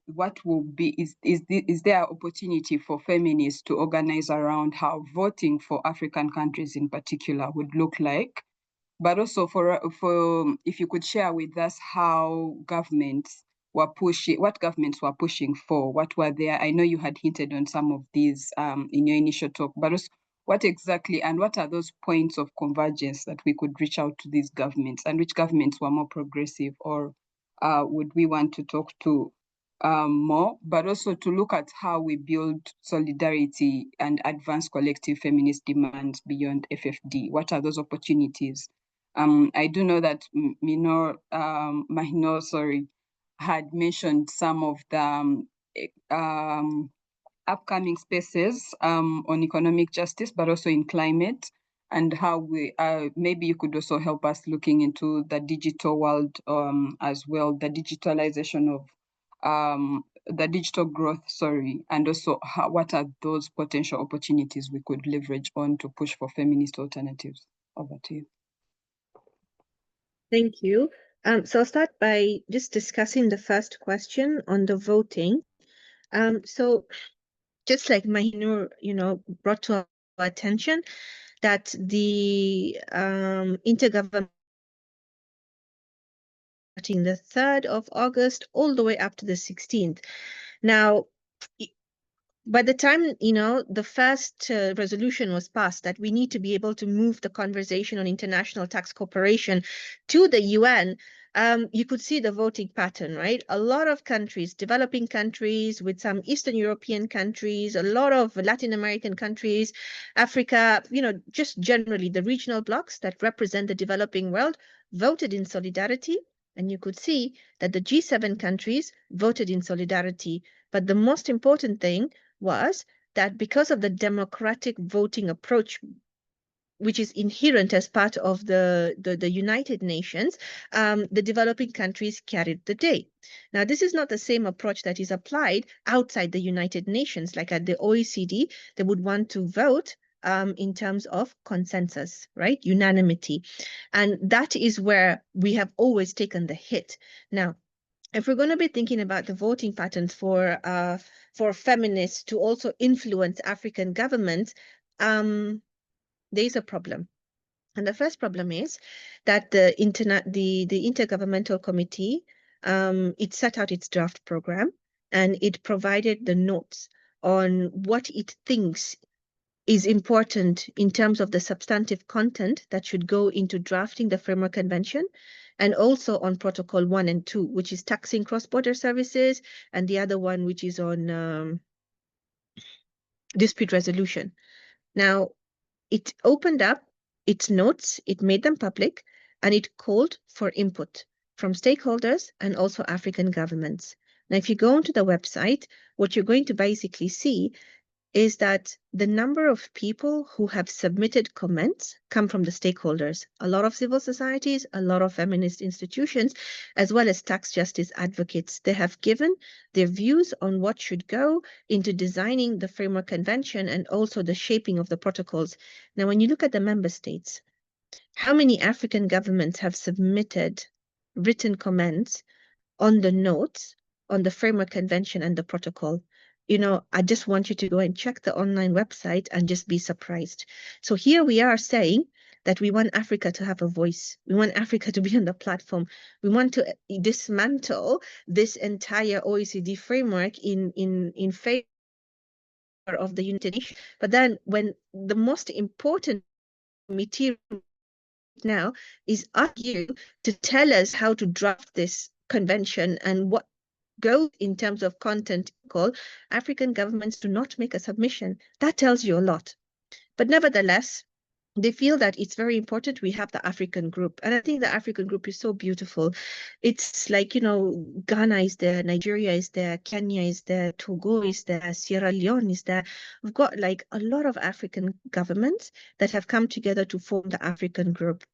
[SPEAKER 1] what will be, is there opportunity for feminists to organize around how voting for African countries in particular would look like, but also for if you could share with us how governments were pushing, what governments were pushing for, what were there. I know you had hinted on some of these in your initial talk, but also what exactly, and what are those points of convergence that we could reach out to these governments, and which governments were more progressive, or would we want to talk to more, but also to look at how we build solidarity and advance collective feminist demands beyond FFD. What are those opportunities? I do know that Mahinour, had mentioned some of the upcoming spaces on economic justice, but also in climate, and how we, maybe you could also help us looking into the digital world as well, the digitalization of the digital growth, and also what are those potential opportunities we could leverage on to push for feminist alternatives. Over to you.
[SPEAKER 2] Thank you. So I'll start by just discussing the first question on the voting. So just like Mahinour, brought to our attention that the intergovernmental the 3rd of August all the way up to the 16th. Now, by the time, you know, the first resolution was passed that we need to be able to move the conversation on international tax cooperation to the UN, you could see the voting pattern, right? A lot of countries, developing countries with some Eastern European countries, a lot of Latin American countries, Africa, you know, just generally the regional blocs that represent the developing world voted in solidarity. And you could see that the G7 countries voted in solidarity. But the most important thing was that because of the democratic voting approach, which is inherent as part of the United Nations, the developing countries carried the day. Now, this is not the same approach that is applied outside the United Nations, like at the OECD, they would want to vote in terms of consensus, right? Unanimity. And that is where we have always taken the hit. Now, if we're going to be thinking about the voting patterns for feminists to also influence African governments, there's a problem. And the first problem is that the Intergovernmental Committee, it set out its draft program and it provided the notes on what it thinks is important in terms of the substantive content that should go into drafting the Framework Convention, and also on Protocol 1 and 2, which is taxing cross-border services, and the other one, which is on dispute resolution. Now, it opened up its notes, it made them public, and it called for input from stakeholders and also African governments. Now, if you go onto the website, what you're going to basically see is that the number of people who have submitted comments come from the stakeholders, a lot of civil societies, a lot of feminist institutions, as well as tax justice advocates. They have given their views on what should go into designing the Framework Convention and also the shaping of the protocols. Now, when you look at the member states, how many African governments have submitted written comments on the notes on the Framework Convention and the protocol? You know, I just want you to go and check the online website and just be surprised. So here we are saying that we want Africa to have a voice. We want Africa to be on the platform. We want to dismantle this entire OECD framework in favor of the United Nations. But then when the most important material now is you to tell us how to draft this convention and what goes in terms of content, African governments do not make a submission. That tells you a lot. But nevertheless, they feel that it's very important we have the African group. And I think the African group is so beautiful. It's like, you know, Ghana is there, Nigeria is there, Kenya is there, Togo is there, Sierra Leone is there. We've got like a lot of African governments that have come together to form the African group.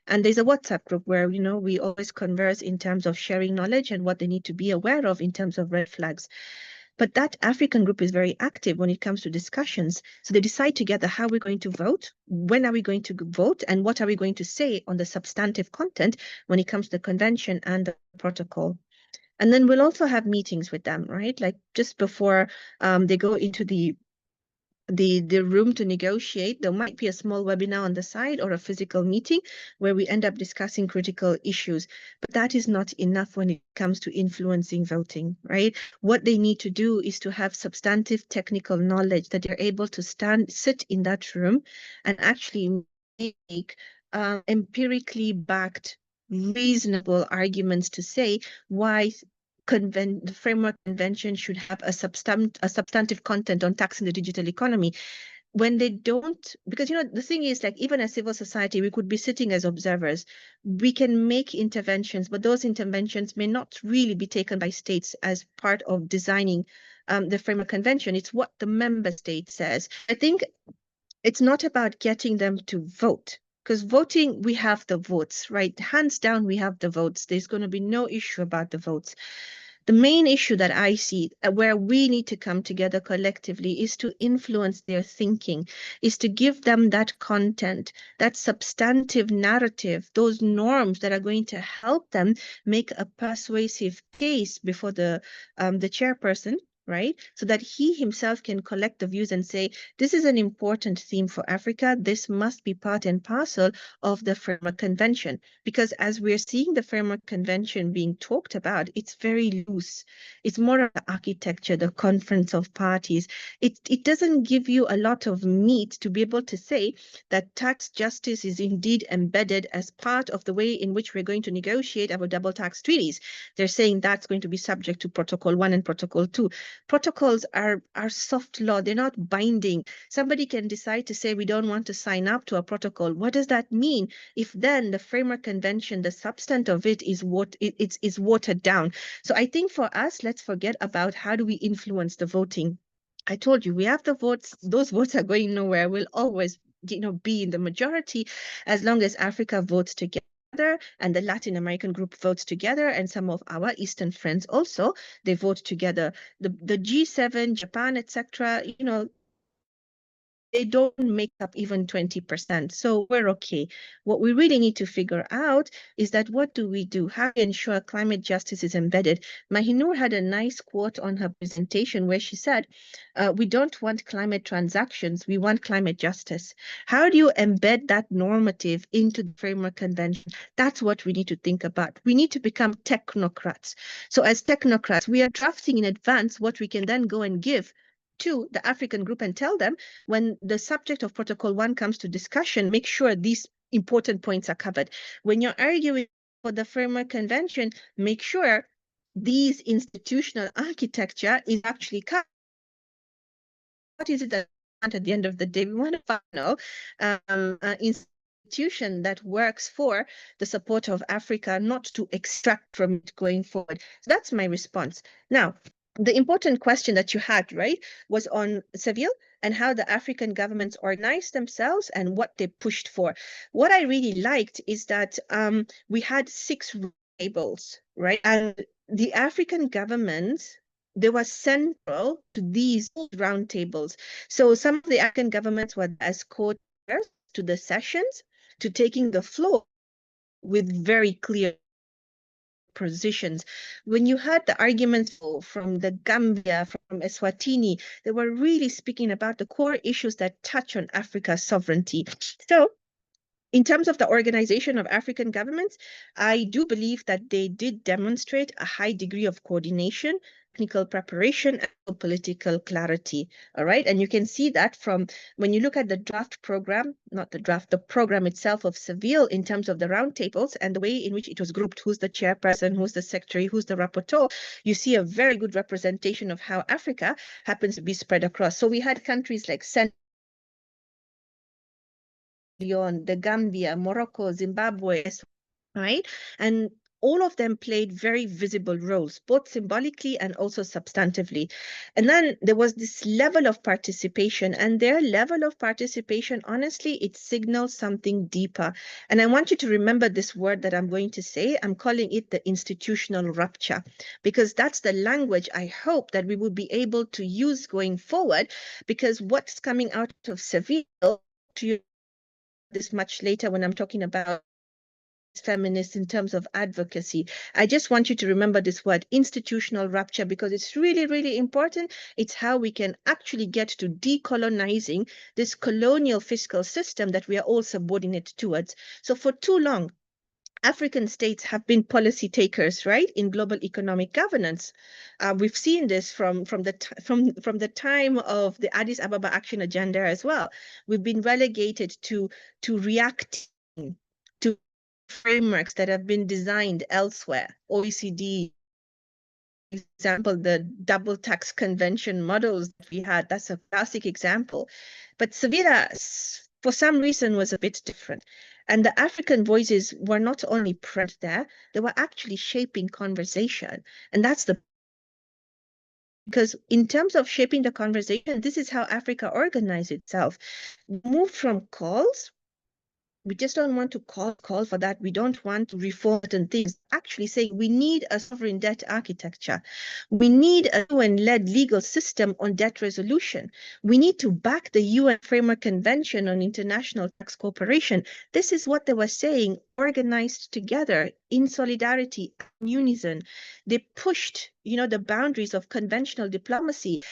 [SPEAKER 2] And there's a WhatsApp group where, you know, we always converse in terms of sharing knowledge and what they need to be aware of in terms of red flags. But that African group is very active when it comes to discussions. So they decide together how we're going to vote, when are we going to vote, and what are we going to say on the substantive content when it comes to the convention and the protocol. And then we'll also have meetings with them, right? Like just before they go into the room to negotiate, there might be a small webinar on the side or a physical meeting where we end up discussing critical issues. But that is not enough when it comes to influencing voting, right? What they need to do is to have substantive technical knowledge that they're able to sit in that room and actually make empirically backed, reasonable arguments to say why the Framework Convention should have a substantive content on taxing the digital economy. When they don't, because, you know, the thing is, like, even as civil society, we could be sitting as observers. We can make interventions, but those interventions may not really be taken by states as part of designing the Framework Convention. It's what the member state says. I think it's not about getting them to vote, because voting, we have the votes, right? Hands down, we have the votes. There's going to be no issue about the votes. The main issue that I see where we need to come together collectively is to influence their thinking, is to give them that content, that substantive narrative, those norms that are going to help them make a persuasive case before the chairperson, right? So that he himself can collect the views and say, this is an important theme for Africa. This must be part and parcel of the Framework Convention. Because as we're seeing the Framework Convention being talked about, it's very loose. It's more of the architecture, the conference of parties. It doesn't give you a lot of meat to be able to say that tax justice is indeed embedded as part of the way in which we're going to negotiate our double tax treaties. They're saying that's going to be subject to Protocol 1 and Protocol 2. Protocols are soft law. They're not binding. Somebody can decide to say we don't want to sign up to a protocol. What does that mean? If then the Framework Convention, the substance of it is watered down. So I think for us, let's forget about how do we influence the voting. I told you, we have the votes. Those votes are going nowhere. We'll always be in the majority as long as Africa votes together and the Latin American group votes together, and some of our Eastern friends also, they vote together. The G7, Japan, etc., they don't make up even 20%. So we're okay. What we really need to figure out is that what do we do? How do we ensure climate justice is embedded? Mahinour had a nice quote on her presentation where she said, we don't want climate transactions, we want climate justice. How do you embed that normative into the Framework Convention? That's what we need to think about. We need to become technocrats. So as technocrats, we are drafting in advance what we can then go and give to the African group and tell them, when the subject of Protocol 1 comes to discussion, make sure these important points are covered. When you're arguing for the Framework Convention, make sure these institutional architecture is actually covered. What is it that we want at the end of the day? We want a final institution that works for the support of Africa, not to extract from it going forward. So that's my response. Now, the important question that you had, right, was on Seville and how the African governments organized themselves and what they pushed for. What I really liked is that we had 6 tables, right? And the African governments, they were central to these roundtables. So some of the African governments were as co-chairs to the sessions, to taking the floor with very clear positions. When you heard the arguments from the Gambia, from Eswatini, they were really speaking about the core issues that touch on Africa's sovereignty. So in terms of the organization of African governments, I do believe that they did demonstrate a high degree of coordination, technical preparation, and political clarity. All right. And you can see that from when you look at the draft program, not the draft, the program itself of Seville in terms of the roundtables and the way in which it was grouped, who's the chairperson, who's the secretary, who's the rapporteur, you see a very good representation of how Africa happens to be spread across. So we had countries like Leon, the Gambia, Morocco, Zimbabwe, right? And all of them played very visible roles, both symbolically and also substantively. And then there was this level of participation, and their level of participation, honestly, it signals something deeper. And I want you to remember this word that I'm going to say. I'm calling it the institutional rupture, because that's the language I hope that we will be able to use going forward, because what's coming out of Seville, to you this much later when I'm talking about feminists in terms of advocacy. I just want you to remember this word, institutional rupture, because it's really, really important. It's how we can actually get to decolonizing this colonial fiscal system that we are all subordinate towards. So for too long, African states have been policy takers, right, in global economic governance. We've seen this from the time of the Addis Ababa Action Agenda as well. We've been relegated to reacting to frameworks that have been designed elsewhere. OECD, for example, the double tax convention models that we had, that's a classic example. But Sevilla, for some reason, was a bit different. And the African voices were not only present there, they were actually shaping conversation. And that's because in terms of shaping the conversation, this is how Africa organized itself. Moved from calls We just don't want to call for that. We don't want to reform certain things. Actually saying we need a sovereign debt architecture. We need a UN-led legal system on debt resolution. We need to back the UN Framework Convention on International Tax Cooperation. This is what they were saying, organized together in solidarity, in unison. They pushed, the boundaries of conventional diplomacy.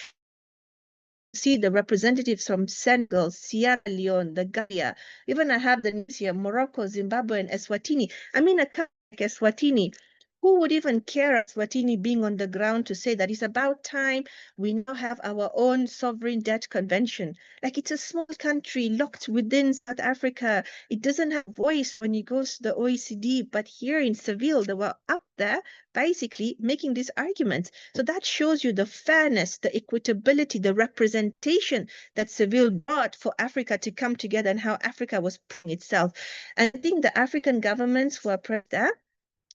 [SPEAKER 2] See the representatives from Senegal, Sierra Leone, the Gambia. Even I have the names here, Morocco, Zimbabwe, and Eswatini. I mean, a country like Eswatini, who would even care Eswatini being on the ground to say that it's about time we now have our own sovereign debt convention? Like, it's a small country locked within South Africa. It doesn't have voice when it goes to the OECD, but here in Seville, they were out there basically making these arguments. So that shows you the fairness, the equitability, the representation that Seville brought for Africa to come together and how Africa was putting itself. And I think the African governments who are present there,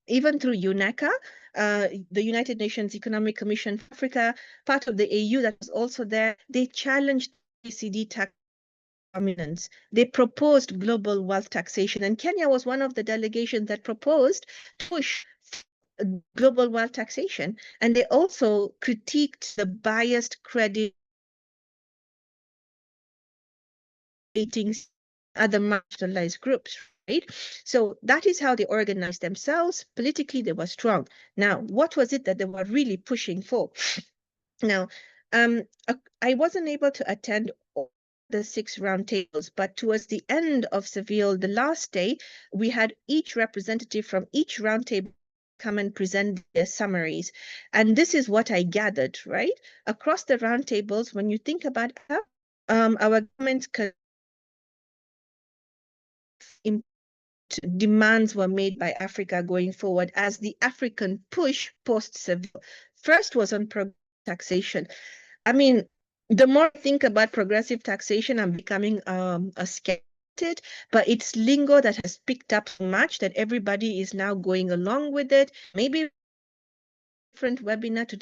[SPEAKER 2] even through UNECA, the United Nations Economic Commission for Africa, part of the AU that was also there, they challenged OECD tax dominance. They proposed global wealth taxation, and Kenya was one of the delegations that proposed to push global wealth taxation, and they also critiqued the biased credit ratings other marginalized groups, right? So that is how they organized themselves. Politically, they were strong. Now, what was it that they were really pushing for? Now, I wasn't able to attend all the 6 roundtables, but towards the end of Seville, the last day, we had each representative from each roundtable come and present their summaries. And this is what I gathered, right? Across the roundtables, when you think about our government demands were made by Africa going forward as the African push post-Seville. First was on progressive taxation. I mean, the more I think about progressive taxation, I'm becoming a skeptic, but it's lingo that has picked up so much that everybody is now going along with it. Maybe different webinar to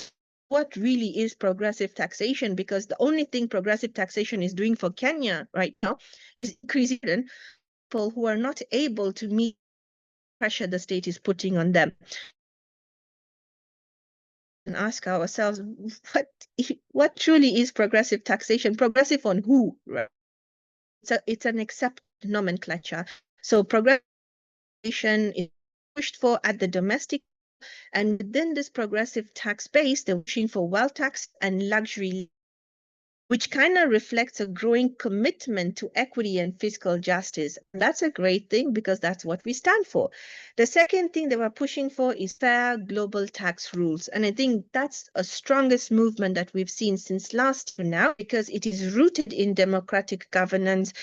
[SPEAKER 2] what really is progressive taxation, because the only thing progressive taxation is doing for Kenya right now is increasing people who are not able to meet pressure the state is putting on them. And ask ourselves, what truly is progressive taxation? Progressive on who? Right? It's an accepted nomenclature. So progressive taxation is pushed for at the domestic, and within this progressive tax base, they're pushing for wealth tax and luxury, which kind of reflects a growing commitment to equity and fiscal justice. And that's a great thing because that's what we stand for. The second thing they were pushing for is fair global tax rules. And I think that's a strongest movement that we've seen since last year now, because it is rooted in democratic governance,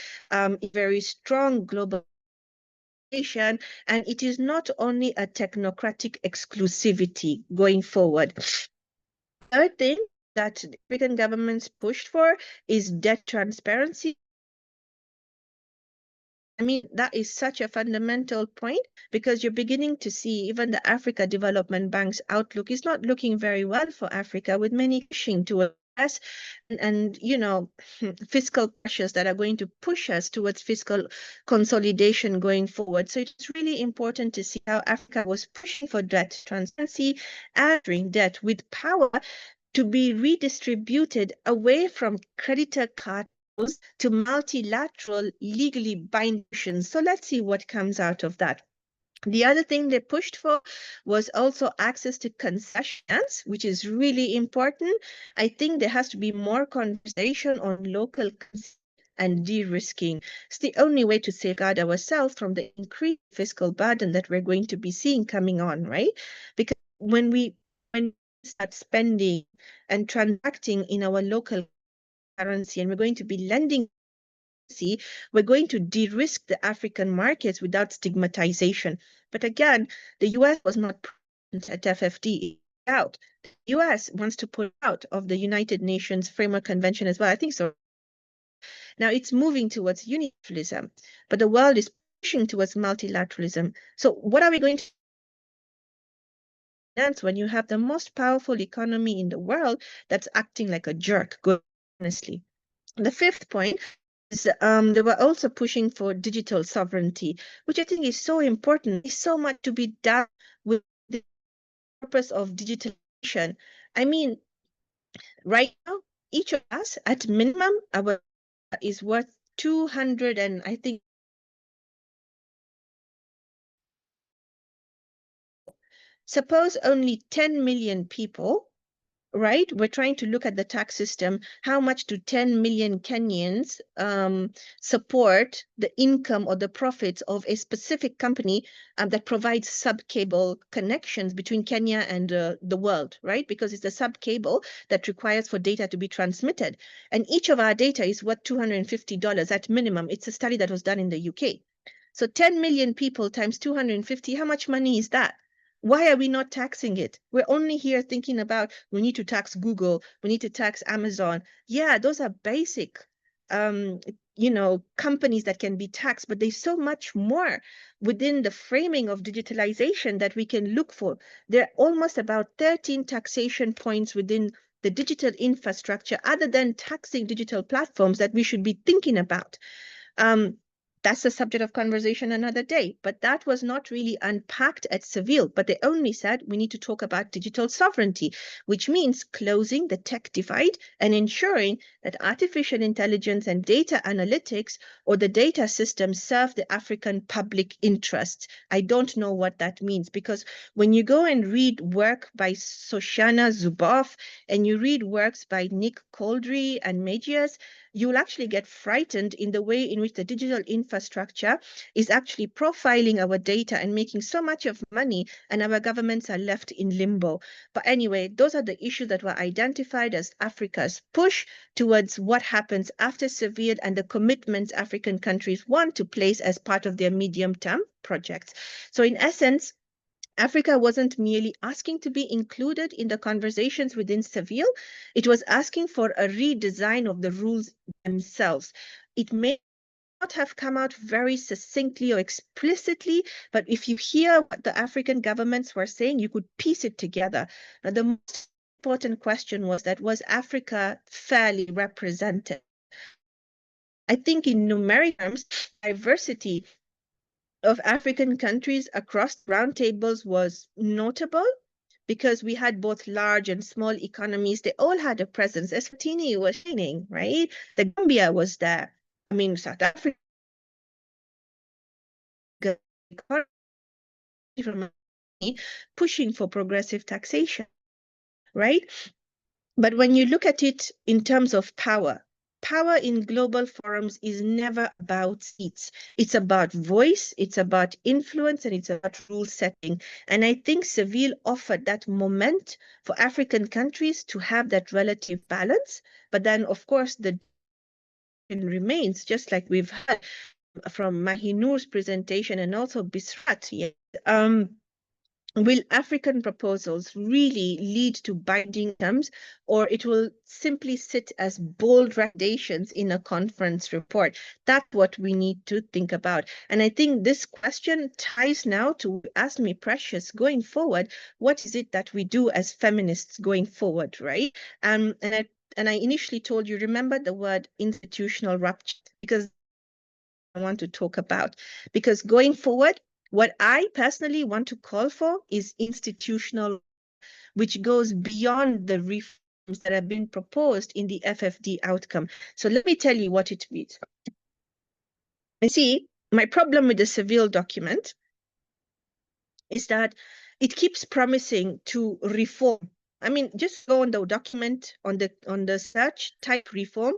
[SPEAKER 2] very strong global, and it is not only a technocratic exclusivity going forward. Third thing that the African governments pushed for is debt transparency. I mean, that is such a fundamental point because you're beginning to see even the Africa Development Bank's outlook is not looking very well for Africa, with many pushing towards us and fiscal pressures that are going to push us towards fiscal consolidation going forward. So it's really important to see how Africa was pushing for debt transparency, answering debt with power to be redistributed away from creditor cartels to multilateral legally binding. So let's see what comes out of that. The other thing they pushed for was also access to concessions, which is really important. I think there has to be more conversation on local and de-risking. It's the only way to safeguard ourselves from the increased fiscal burden that we're going to be seeing coming on, right? Because when we start spending and transacting in our local currency, and we're going to be lending, we're going to de-risk the African markets without stigmatization. But again, the US was not present at FfD out. The US wants to pull out of the United Nations Framework Convention as well. I think so. Now it's moving towards unilateralism, but the world is pushing towards multilateralism. So what are we going to do when you have the most powerful economy in the world that's acting like a jerk, honestly? The fifth point, they were also pushing for digital sovereignty, which I think is so important. There's so much to be done with the purpose of digitalization. I mean, right now, each of us, at minimum, our is worth 200 and I think suppose only 10 million people, right? We're trying to look at the tax system. How much do 10 million Kenyans support the income or the profits of a specific company that provides sub-cable connections between Kenya and the world, right? Because it's the sub-cable that requires for data to be transmitted. And each of our data is worth $250 at minimum. It's a study that was done in the UK. So 10 million people times 250, how much money is that? Why are we not taxing it? We're only here thinking about we need to tax Google, we need to tax Amazon. Yeah, those are basic, companies that can be taxed, but there's so much more within the framing of digitalization that we can look for. There are almost about 13 taxation points within the digital infrastructure, other than taxing digital platforms, that we should be thinking about. That's a subject of conversation another day, but that was not really unpacked at Seville. But they only said we need to talk about digital sovereignty, which means closing the tech divide and ensuring that artificial intelligence and data analytics or the data systems serve the African public interest. I don't know what that means, because when you go and read work by Shoshana Zuboff and you read works by Nick Couldry and Magias, you will actually get frightened in the way in which the digital infrastructure is actually profiling our data and making so much of money, and our governments are left in limbo. But anyway, those are the issues that were identified as Africa's push towards what happens after Seville and the commitments African countries want to place as part of their medium-term projects. So in essence, Africa wasn't merely asking to be included in the conversations within Seville, it was asking for a redesign of the rules themselves. It may not have come out very succinctly or explicitly, but if you hear what the African governments were saying, you could piece it together. Now, the most important question was Africa fairly represented? I think in numeric terms, diversity of African countries across roundtables was notable, because we had both large and small economies. They all had a presence. Eswatini was shining, right? The Gambia was there. I mean, South Africa, pushing for progressive taxation, right? But when you look at it in terms of power, power in global forums is never about seats. It's about voice, it's about influence, and it's about rule setting. And I think Seville offered that moment for African countries to have that relative balance. But then, of course, the remains, just like we've heard from Mahinour's presentation and also Bisrat. Will African proposals really lead to binding terms, or it will simply sit as bold recommendations in a conference report? That's what we need to think about. And I think this question ties now to ask me, Precious, going forward, what is it that we do as feminists going forward, right? And I initially told you, remember the word institutional rupture, because I want to talk about, because going forward, what I personally want to call for is institutional, which goes beyond the reforms that have been proposed in the FFD outcome. So let me tell you what it means. And see, my problem with the Seville document is that it keeps promising to reform. I mean, just go on the document on the search, type reform,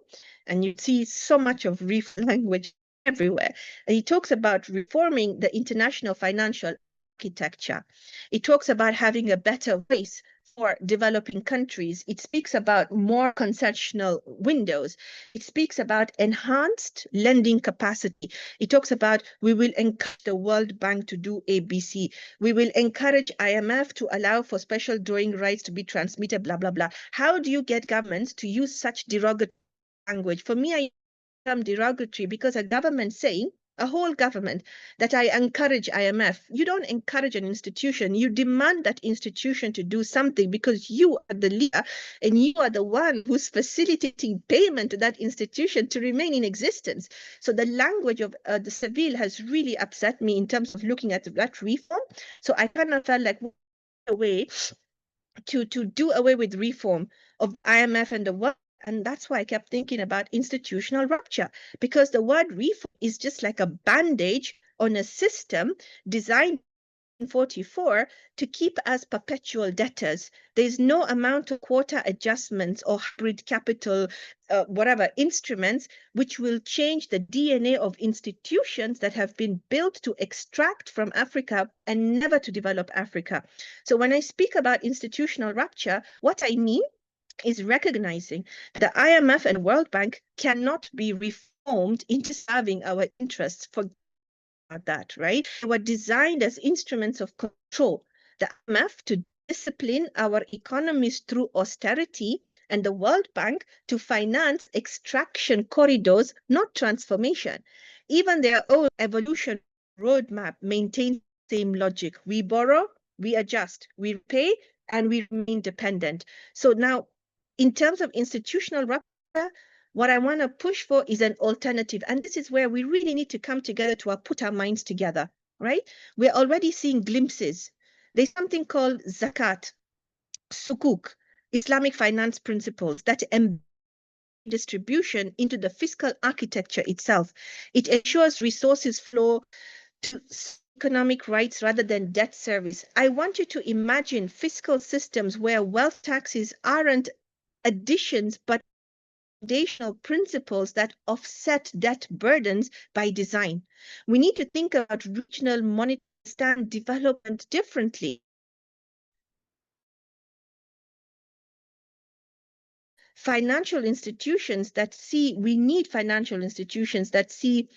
[SPEAKER 2] and you see so much of reform language everywhere. And he talks about reforming the international financial architecture. It talks about having a better voice for developing countries. It speaks about more concessional windows. It speaks about enhanced lending capacity. It talks about we will encourage the World Bank to do ABC. We will encourage IMF to allow for special drawing rights to be transmitted, blah, blah, blah. How do you get governments to use such derogatory language? For me, I am derogatory because a government saying a whole government, that I encourage IMF. You don't encourage an institution. You demand that institution to do something because you are the leader and you are the one who's facilitating payment to that institution to remain in existence. So the language of the Seville has really upset me in terms of looking at that reform. So I kind of felt like a way to do away with reform of IMF and the World. And that's why I kept thinking about institutional rupture, because the word reform is just like a bandage on a system designed in 1944 to keep us perpetual debtors. There's no amount of quota adjustments or hybrid capital, whatever instruments, which will change the DNA of institutions that have been built to extract from Africa and never to develop Africa. So when I speak about institutional rupture, what I mean is recognizing the IMF and World Bank cannot be reformed into serving our interests for that, right? They were designed as instruments of control. The IMF to discipline our economies through austerity, and the World Bank to finance extraction corridors, not transformation. Even their own evolution roadmap maintains the same logic. We borrow, we adjust, we pay, and we remain dependent. So now, in terms of institutional rupture, what I want to push for is an alternative. And this is where we really need to come together to put our minds together, right? We're already seeing glimpses. There's something called zakat, sukuk, Islamic finance principles that embed distribution into the fiscal architecture itself. It ensures resources flow to economic rights rather than debt service. I want you to imagine fiscal systems where wealth taxes aren't additions, but foundational principles that offset debt burdens by design. We need to think about regional monetary stand development differently. Financial institutions that see, we need financial institutions that see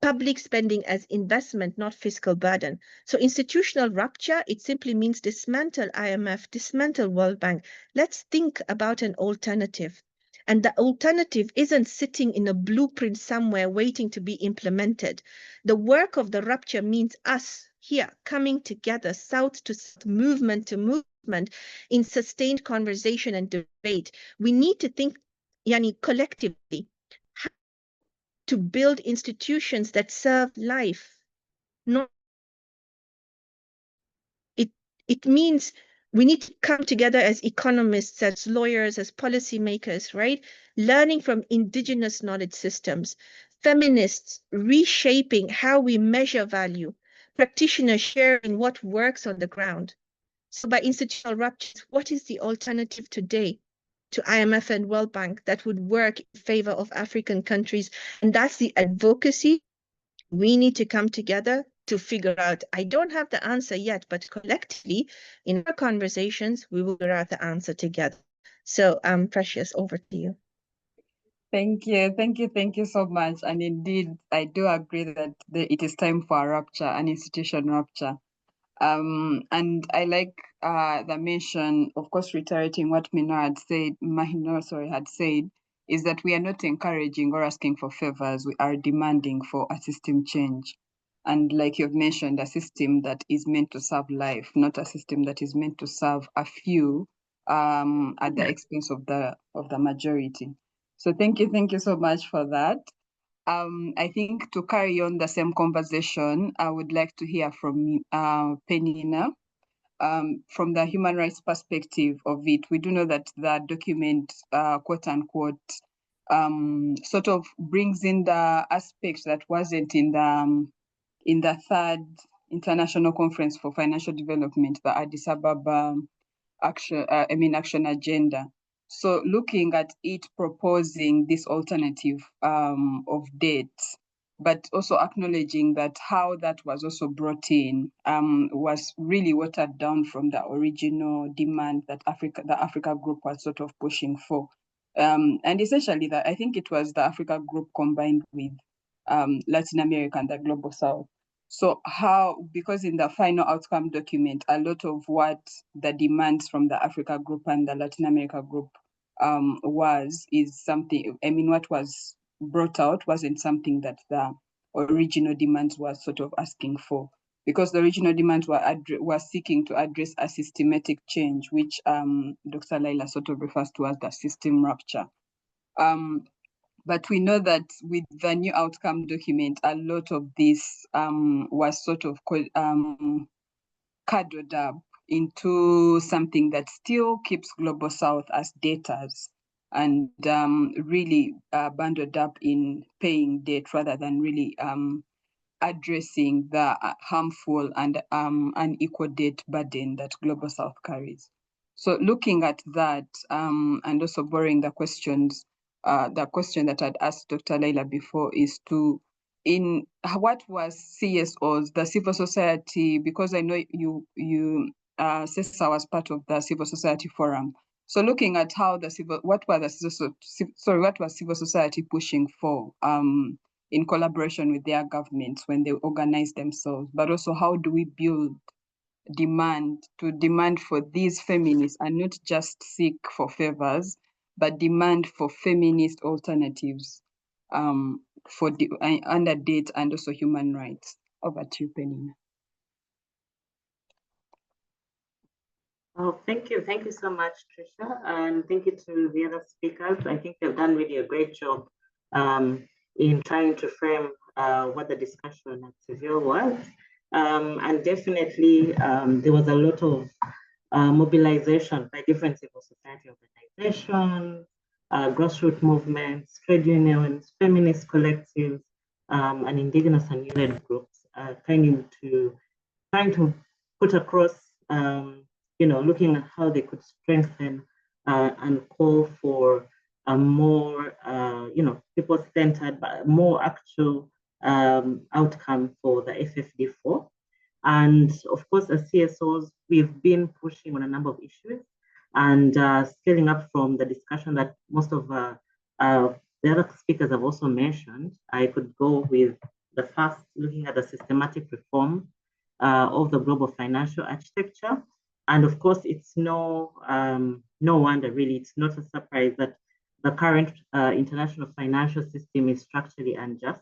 [SPEAKER 2] public spending as investment, not fiscal burden. So institutional rupture, it simply means dismantle IMF, dismantle World Bank. Let's think about an alternative. And the alternative isn't sitting in a blueprint somewhere waiting to be implemented. The work of the rupture means us here coming together, south to south, movement to movement, in sustained conversation and debate. We need to think, Yani, collectively, to build institutions that serve life. Not it means we need to come together as economists, as lawyers, as policymakers, right? Learning from indigenous knowledge systems, feminists reshaping how we measure value, practitioners sharing what works on the ground. So by institutional ruptures, what is the alternative today to IMF and World Bank that would work in favor of African countries? And that's the advocacy we need to come together to figure out. I don't have the answer yet, but collectively in our conversations, we will figure out the answer together. So Precious, over to you.
[SPEAKER 1] Thank you so much. And indeed, I do agree that it is time for a rupture, an institution rupture. And I like the mention, of course, reiterating what Mahinour had said, is that we are not encouraging or asking for favors, we are demanding for a system change. And like you've mentioned, a system that is meant to serve life, not a system that is meant to serve a few at the expense of the majority. So thank you so much for that. I think to carry on the same conversation, I would like to hear from Peninnah. From the human rights perspective of it, we do know that the document, quote unquote, sort of brings in the aspects that wasn't in the third International Conference for Financial Development, the Addis Ababa action agenda. So looking at it proposing this alternative of debt, but also acknowledging that how that was also brought in was really watered down from the original demand that the Africa group was sort of pushing for. And essentially I think it was the Africa group combined with Latin America and the Global South. So because in the final outcome document, a lot of what the demands from the Africa group and the Latin America group is something, what was brought out wasn't something that the or regional demands were sort of asking for, because the regional demands were seeking to address a systematic change, which Dr. Lyla sort of refers to as the system rupture. But we know that with the new outcome document, a lot of this was sort of cuddled up into something that still keeps Global South as debtors and really bundled up in paying debt rather than really addressing the harmful and unequal debt burden that Global South carries. So looking at that and also borrowing the question that I'd asked Dr. Lyla before is in what was CSOs, the civil society, because I know you CESR was part of the civil society forum. So looking at how what was civil society pushing for in collaboration with their governments when they organize themselves, but also how do we build demand for these feminists and not just seek for favors, but demand for feminist alternatives under debt and also human rights. Over to you, Peninnah.
[SPEAKER 5] Oh, thank you. Thank you so much, Tricia. And thank you to the other speakers. I think they've done really a great job in trying to frame what the discussion at Seville was. And definitely there was a lot of mobilization by different civil society organizations, grassroots movements, trade unions, feminist collectives, and indigenous and youth groups trying to put across, looking at how they could strengthen and call for a more, people-centered, but more actual outcome for the FfD4. And of course, as CSOs, we've been pushing on a number of issues and scaling up from the discussion that most of the other speakers have also mentioned. I could go with the first, looking at the systematic reform of the global financial architecture. And of course, it's no wonder, really, it's not a surprise that the current international financial system is structurally unjust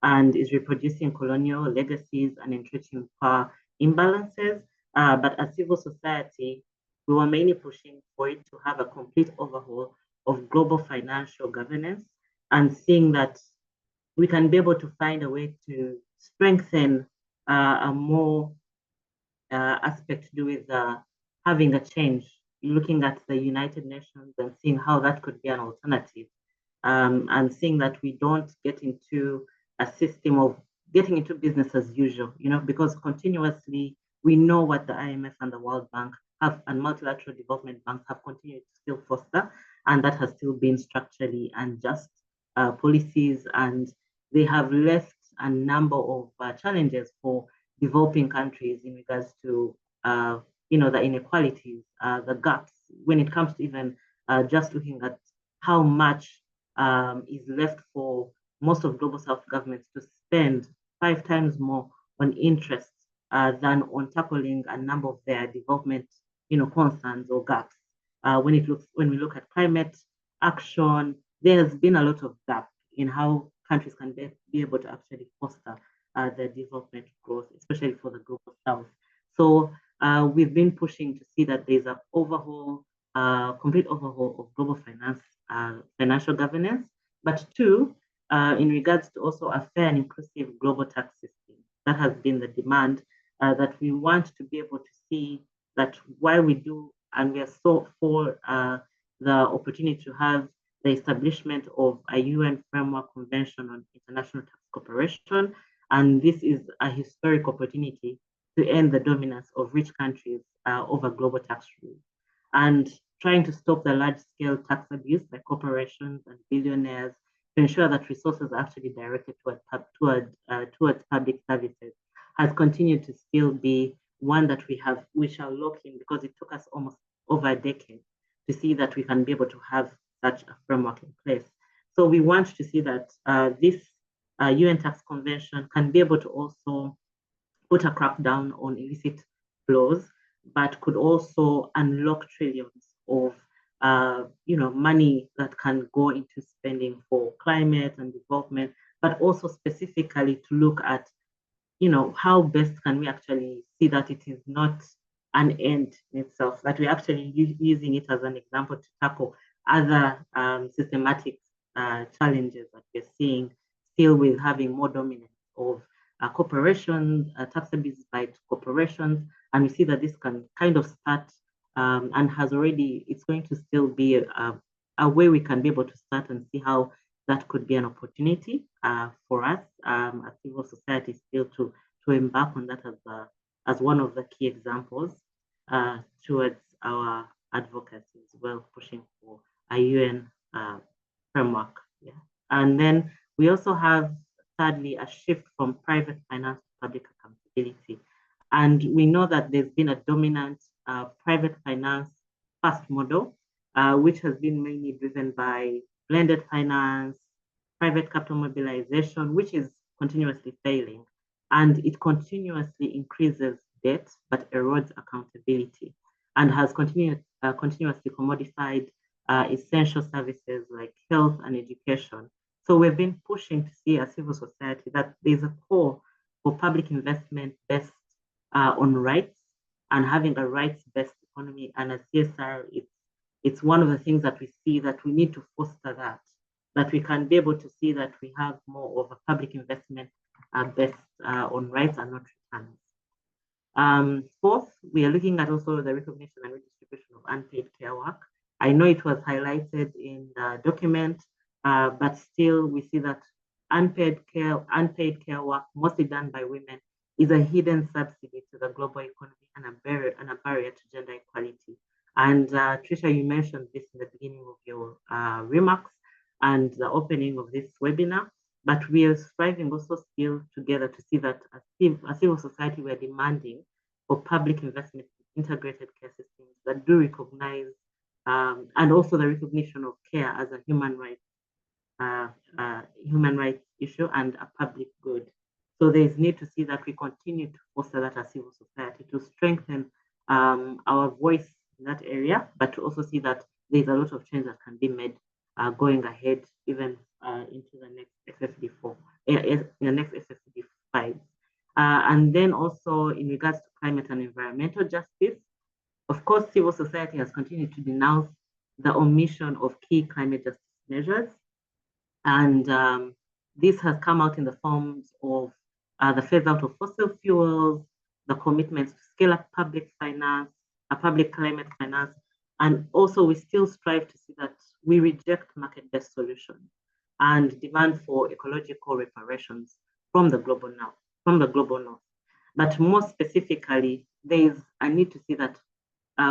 [SPEAKER 5] and is reproducing colonial legacies and entrenching power imbalances. But as civil society, we were mainly pushing for it to have a complete overhaul of global financial governance and seeing that we can be able to find a way to strengthen a more aspect to do with having a change, looking at the United Nations and seeing how that could be an alternative, and seeing that we don't get into a system of getting into business as usual, because continuously we know what the IMF and the World Bank have and multilateral development banks have continued to still foster, and that has still been structurally unjust policies, and they have left a number of challenges for developing countries in regards to the inequalities, the gaps, when it comes to even just looking at how much is left for most of Global South governments to spend 5 times more on interest than on tackling a number of their development concerns or gaps. When we look at climate action, there has been a lot of gap in how countries can be able to actually foster the development growth, especially for the Global South. So we've been pushing to see that there's a complete overhaul of global financial governance, but two, in regards to also a fair and inclusive global tax system. That has been the demand that we want to be able to see that while we do, and we are so for the opportunity to have the establishment of a UN Framework Convention on International Tax Cooperation, and this is a historic opportunity to end the dominance of rich countries over global tax rules, and trying to stop the large-scale tax abuse by corporations and billionaires to ensure that resources are actually directed towards public services has continued to still be one that we shall lock in, because it took us almost over a decade to see that we can be able to have such a framework in place. So we want to see that this UN Tax Convention can be able to also put a crackdown on illicit flows, but could also unlock trillions of money that can go into spending for climate and development, but also specifically to look at, how best can we actually see that it is not an end in itself, that we're actually using it as an example to tackle other systematic challenges that we're seeing still with having more dominance of corporations, tax abuse by corporations. And we see that this can kind of start and has already, it's going to still be a way we can be able to start and see how that could be an opportunity for us as civil society still to embark on that as one of the key examples towards our advocacy as well, pushing for a UN framework. Yeah. And then we also have, thirdly, a shift from private finance to public accountability. And we know that there's been a dominant private finance first model, which has been mainly driven by blended finance, private capital mobilization, which is continuously failing. And it continuously increases debt, but erodes accountability, and has continuously commodified essential services like health and education. So we've been pushing to see as civil society that there's a call for public investment based on rights and having a rights-based economy. And as CSR, it's one of the things that we see that we need to foster that we can be able to see that we have more of a public investment based on rights and not returns. Fourth, we are looking at also the recognition and redistribution of unpaid care work. I know it was highlighted in the document, but still we see that unpaid care work, mostly done by women, is a hidden subsidy to the global economy and a barrier to gender equality. And Tricia, you mentioned this in the beginning of your remarks and the opening of this webinar, but we are striving also still together to see that as civil society, we are demanding for public investment in integrated care systems that do recognize and also the recognition of care as a human rights issue and a public good. So there is need to see that we continue to foster that as civil society to strengthen our voice in that area, but to also see that there's a lot of change that can be made going ahead, even into the next FfD4, in the next FfD5. And then also in regards to climate and environmental justice, of course, civil society has continued to denounce the omission of key climate justice measures. And this has come out in the forms of the phase out of fossil fuels, the commitments to scale up public finance, public climate finance, and also we still strive to see that we reject market-based solutions and demand for ecological reparations from the global north. But more specifically, there is a need to see that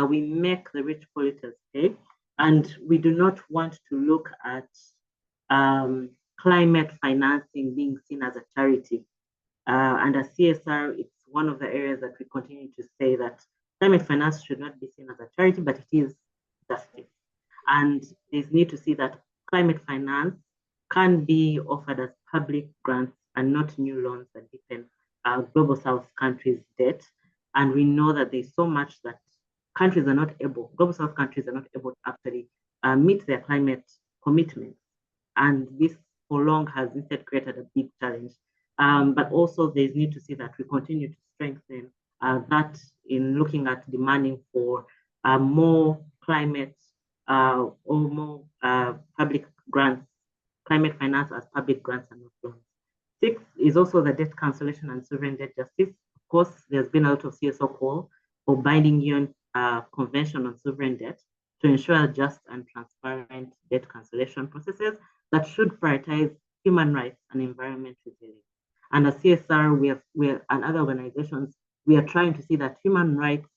[SPEAKER 5] we make the rich polluters pay, and we do not want to look at climate financing being seen as a charity. And as CSR, it's one of the areas that we continue to say that climate finance should not be seen as a charity, but it is justice. And there's need to see that climate finance can be offered as public grants and not new loans that deepen global South countries' debt. And we know that there's so much that global South countries are not able to actually meet their climate commitments. And this for long has instead created a big challenge. But also there's need to see that we continue to strengthen that in looking at demanding for more climate or more public grants, climate finance as public grants and not loans. 6 is also the debt cancellation and sovereign debt justice. Of course, there's been a lot of CSO call for binding UN Convention on Sovereign Debt to ensure just and transparent debt cancellation processes that should prioritize human rights and environment resilience. And as CSR, we and other organizations, we are trying to see that human rights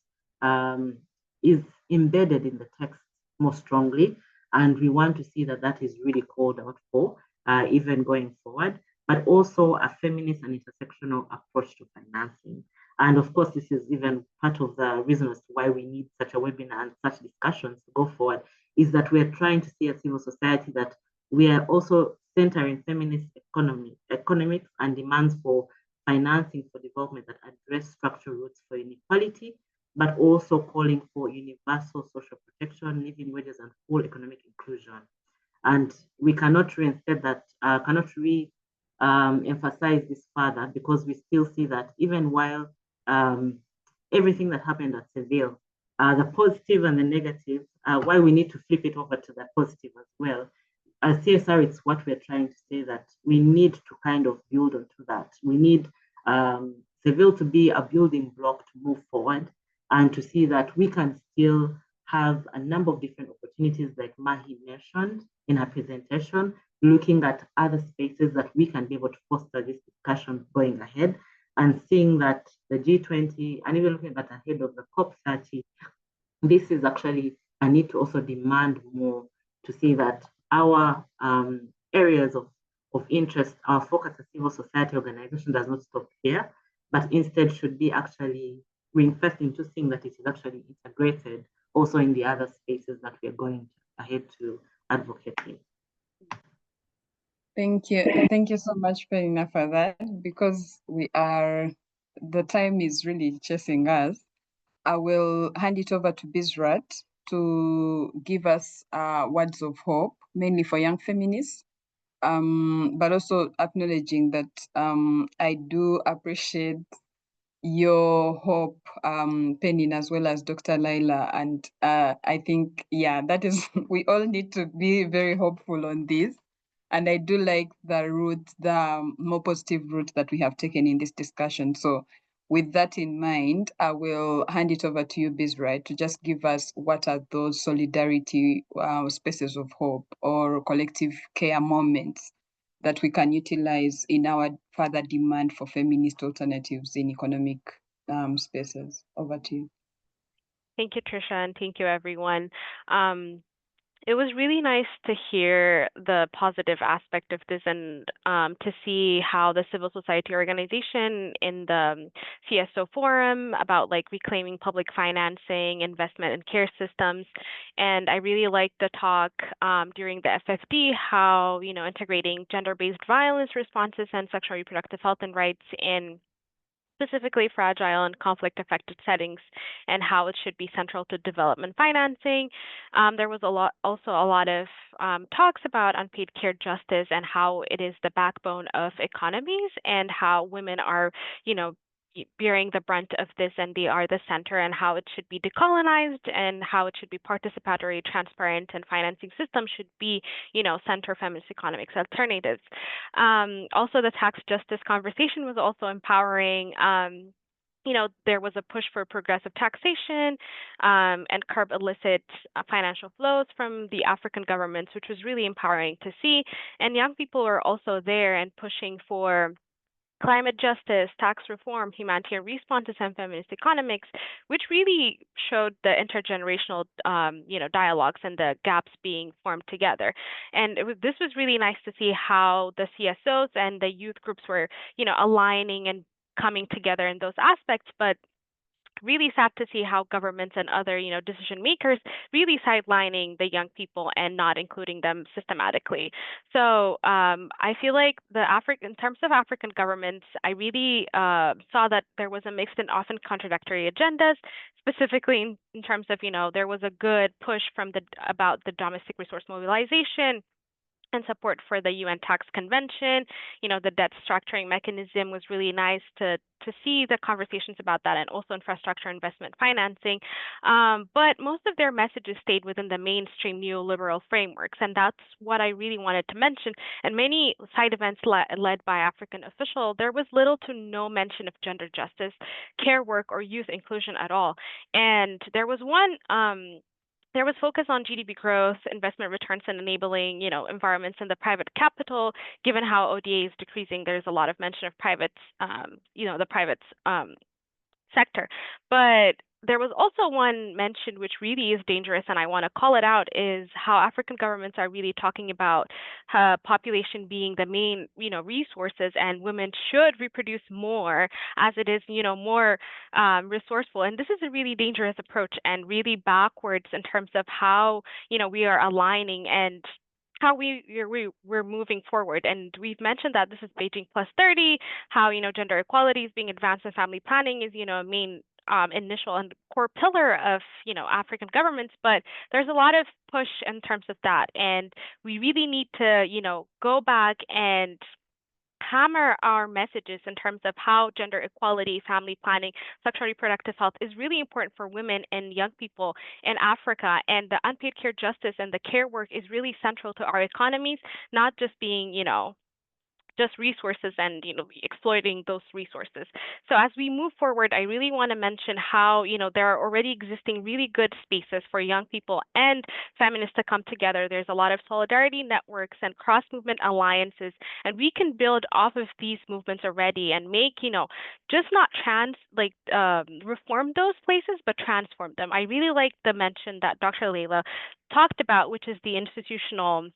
[SPEAKER 5] is embedded in the text more strongly. And we want to see that that is really called out for, even going forward, but also a feminist and intersectional approach to financing. And of course, this is even part of the reason as to why we need such a webinar and such discussions to go forward, is that we're trying to see as civil society that we are also centering feminist economics and demands for financing for development that address structural roots for inequality, but also calling for universal social protection, living wages, and full economic inclusion. And we cannot reinstate that, emphasize this further, because we still see that even while everything that happened at Seville, the positive and the negative, why we need to flip it over to the positive as well. As CSR, it's what we're trying to say, that we need to kind of build onto that. We need Seville to be a building block to move forward, and to see that we can still have a number of different opportunities, like Mahi mentioned in her presentation, looking at other spaces that we can be able to foster this discussion going ahead, and seeing that the G20, and even looking at ahead of the COP30, this is actually a need to also demand more, to see that our areas of interest, our focus as civil society organization does not stop here, but instead should be actually reinforced into seeing that it is actually integrated also in the other spaces that we are going ahead to advocate in.
[SPEAKER 1] Thank you. Thank you so much, Peninnah, for that, because the time is really chasing us. I will hand it over to Bisrat to give us words of hope, mainly for young feminists, but also acknowledging that I do appreciate your hope, Peninnah, as well as Dr. Lyla. And I think, yeah, that is, we all need to be very hopeful on this. And I do like the more positive route that we have taken in this discussion. So with that in mind, I will hand it over to you, Bisrat, to just give us what are those solidarity spaces of hope or collective care moments that we can utilize in our further demand for feminist alternatives in economic spaces. Over to you.
[SPEAKER 4] Thank you, Tricia, and thank you, everyone. It was really nice to hear the positive aspect of this, and to see how the civil society organization in the CSO forum about like reclaiming public financing, investment in care systems. And I really liked the talk during the FfD, how, you know, integrating gender-based violence responses and sexual reproductive health and rights in specifically fragile and conflict-affected settings, and how it should be central to development financing. There was also a lot of talks about unpaid care justice and how it is the backbone of economies, and how women are, you know, bearing the brunt of this, and they are the center, and how it should be decolonized, and how it should be participatory, transparent, and financing systems should be, you know, center feminist economics alternatives. Also, the tax justice conversation was also empowering. You know, there was a push for progressive taxation and curb illicit financial flows from the African governments, which was really empowering to see. And young people were also there and pushing for climate justice, tax reform, humanitarian responses, and feminist economics, which really showed the intergenerational, you know, dialogues and the gaps being formed together. And this was really nice to see how the CSOs and the youth groups were, you know, aligning and coming together in those aspects, but really sad to see how governments and other, you know, decision makers really sidelining the young people and not including them systematically. So I feel like in terms of African governments, I really saw that there was a mixed and often contradictory agendas, specifically in terms of, you know, there was a good push about the domestic resource mobilization and support for the UN Tax Convention. You know, the debt structuring mechanism was really nice to see the conversations about that, and also infrastructure investment financing. But most of their messages stayed within the mainstream neoliberal frameworks, and that's what I really wanted to mention. And many side events led by African officials, there was little to no mention of gender justice, care work, or youth inclusion at all. And there was there was focus on GDP growth, investment returns, and enabling, you know, environments in the private capital. Given how ODA is decreasing, there's a lot of mention of private, you know, the private sector. But there was also one mentioned which really is dangerous, and I want to call it out, is how African governments are really talking about population being the main, you know, resources, and women should reproduce more as it is, you know, more resourceful. And this is a really dangerous approach and really backwards in terms of how, you know, we are aligning and how we're moving forward. And we've mentioned that this is Beijing plus 30, how, you know, gender equality is being advanced and family planning is, you know, a main initial and core pillar of, you know, African governments, but there's a lot of push in terms of that. And we really need to, you know, go back and hammer our messages in terms of how gender equality, family planning, sexual reproductive health is really important for women and young people in Africa. And the unpaid care justice and the care work is really central to our economies, not just being, just resources and exploiting those resources. So as we move forward, I really want to mention how there are already existing really good spaces for young people and feminists to come together. There's a lot of solidarity networks and cross-movement alliances, and we can build off of these movements already and make just not reform those places, but transform them. I really like the mention that Dr. Lyla talked about, which is the institutional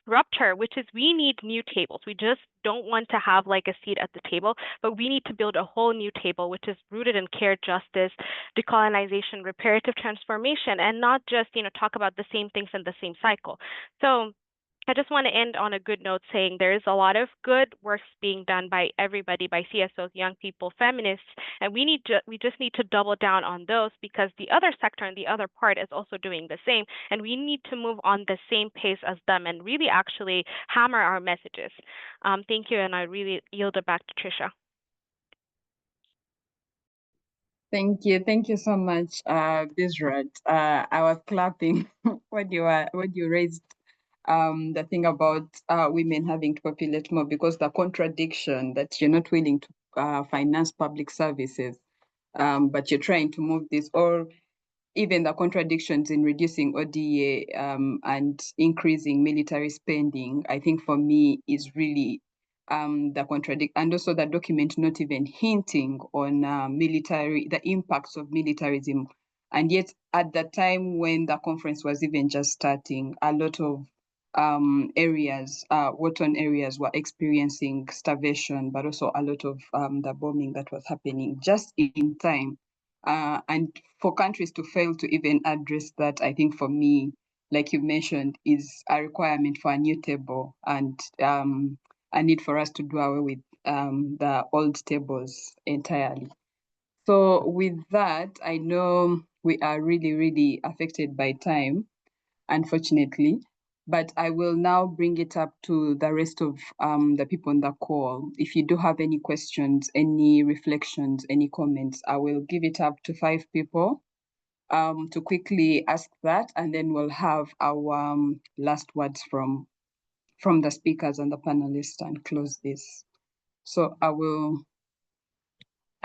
[SPEAKER 4] rupture, which is we need new tables. We just don't want to have like a seat at the table, but we need to build a whole new table, which is rooted in care justice, decolonization, reparative transformation, and not just, talk about the same things in the same cycle. So I just want to end on a good note saying there is a lot of good work being done by everybody, by CSOs, young people, feminists, and we just need to double down on those because the other sector and the other part is also doing the same, and we need to move on the same pace as them and really actually hammer our messages. Thank you, and I really yield it back to Tricia.
[SPEAKER 1] Thank you so much, Bisrat. I was clapping when you raised the thing about women having to populate more, because the contradiction that you're not willing to finance public services, but you're trying to move this, or even the contradictions in reducing ODA and increasing military spending, I think for me is really the contradict, and also the document not even hinting on the impacts of militarism. And yet at the time when the conference was even just starting, a lot of areas, war-torn areas were experiencing starvation, but also a lot of the bombing that was happening just in time. And for countries to fail to even address that, I think for me, like you mentioned, is a requirement for a new table and a need for us to do away with the old tables entirely. So with that, I know we are really, really affected by time, unfortunately, but I will now bring it up to the rest of the people on the call. If you do have any questions, any reflections, any comments, I will give it up to 5 people to quickly ask that, and then we'll have our last words from the speakers and the panelists and close this. So I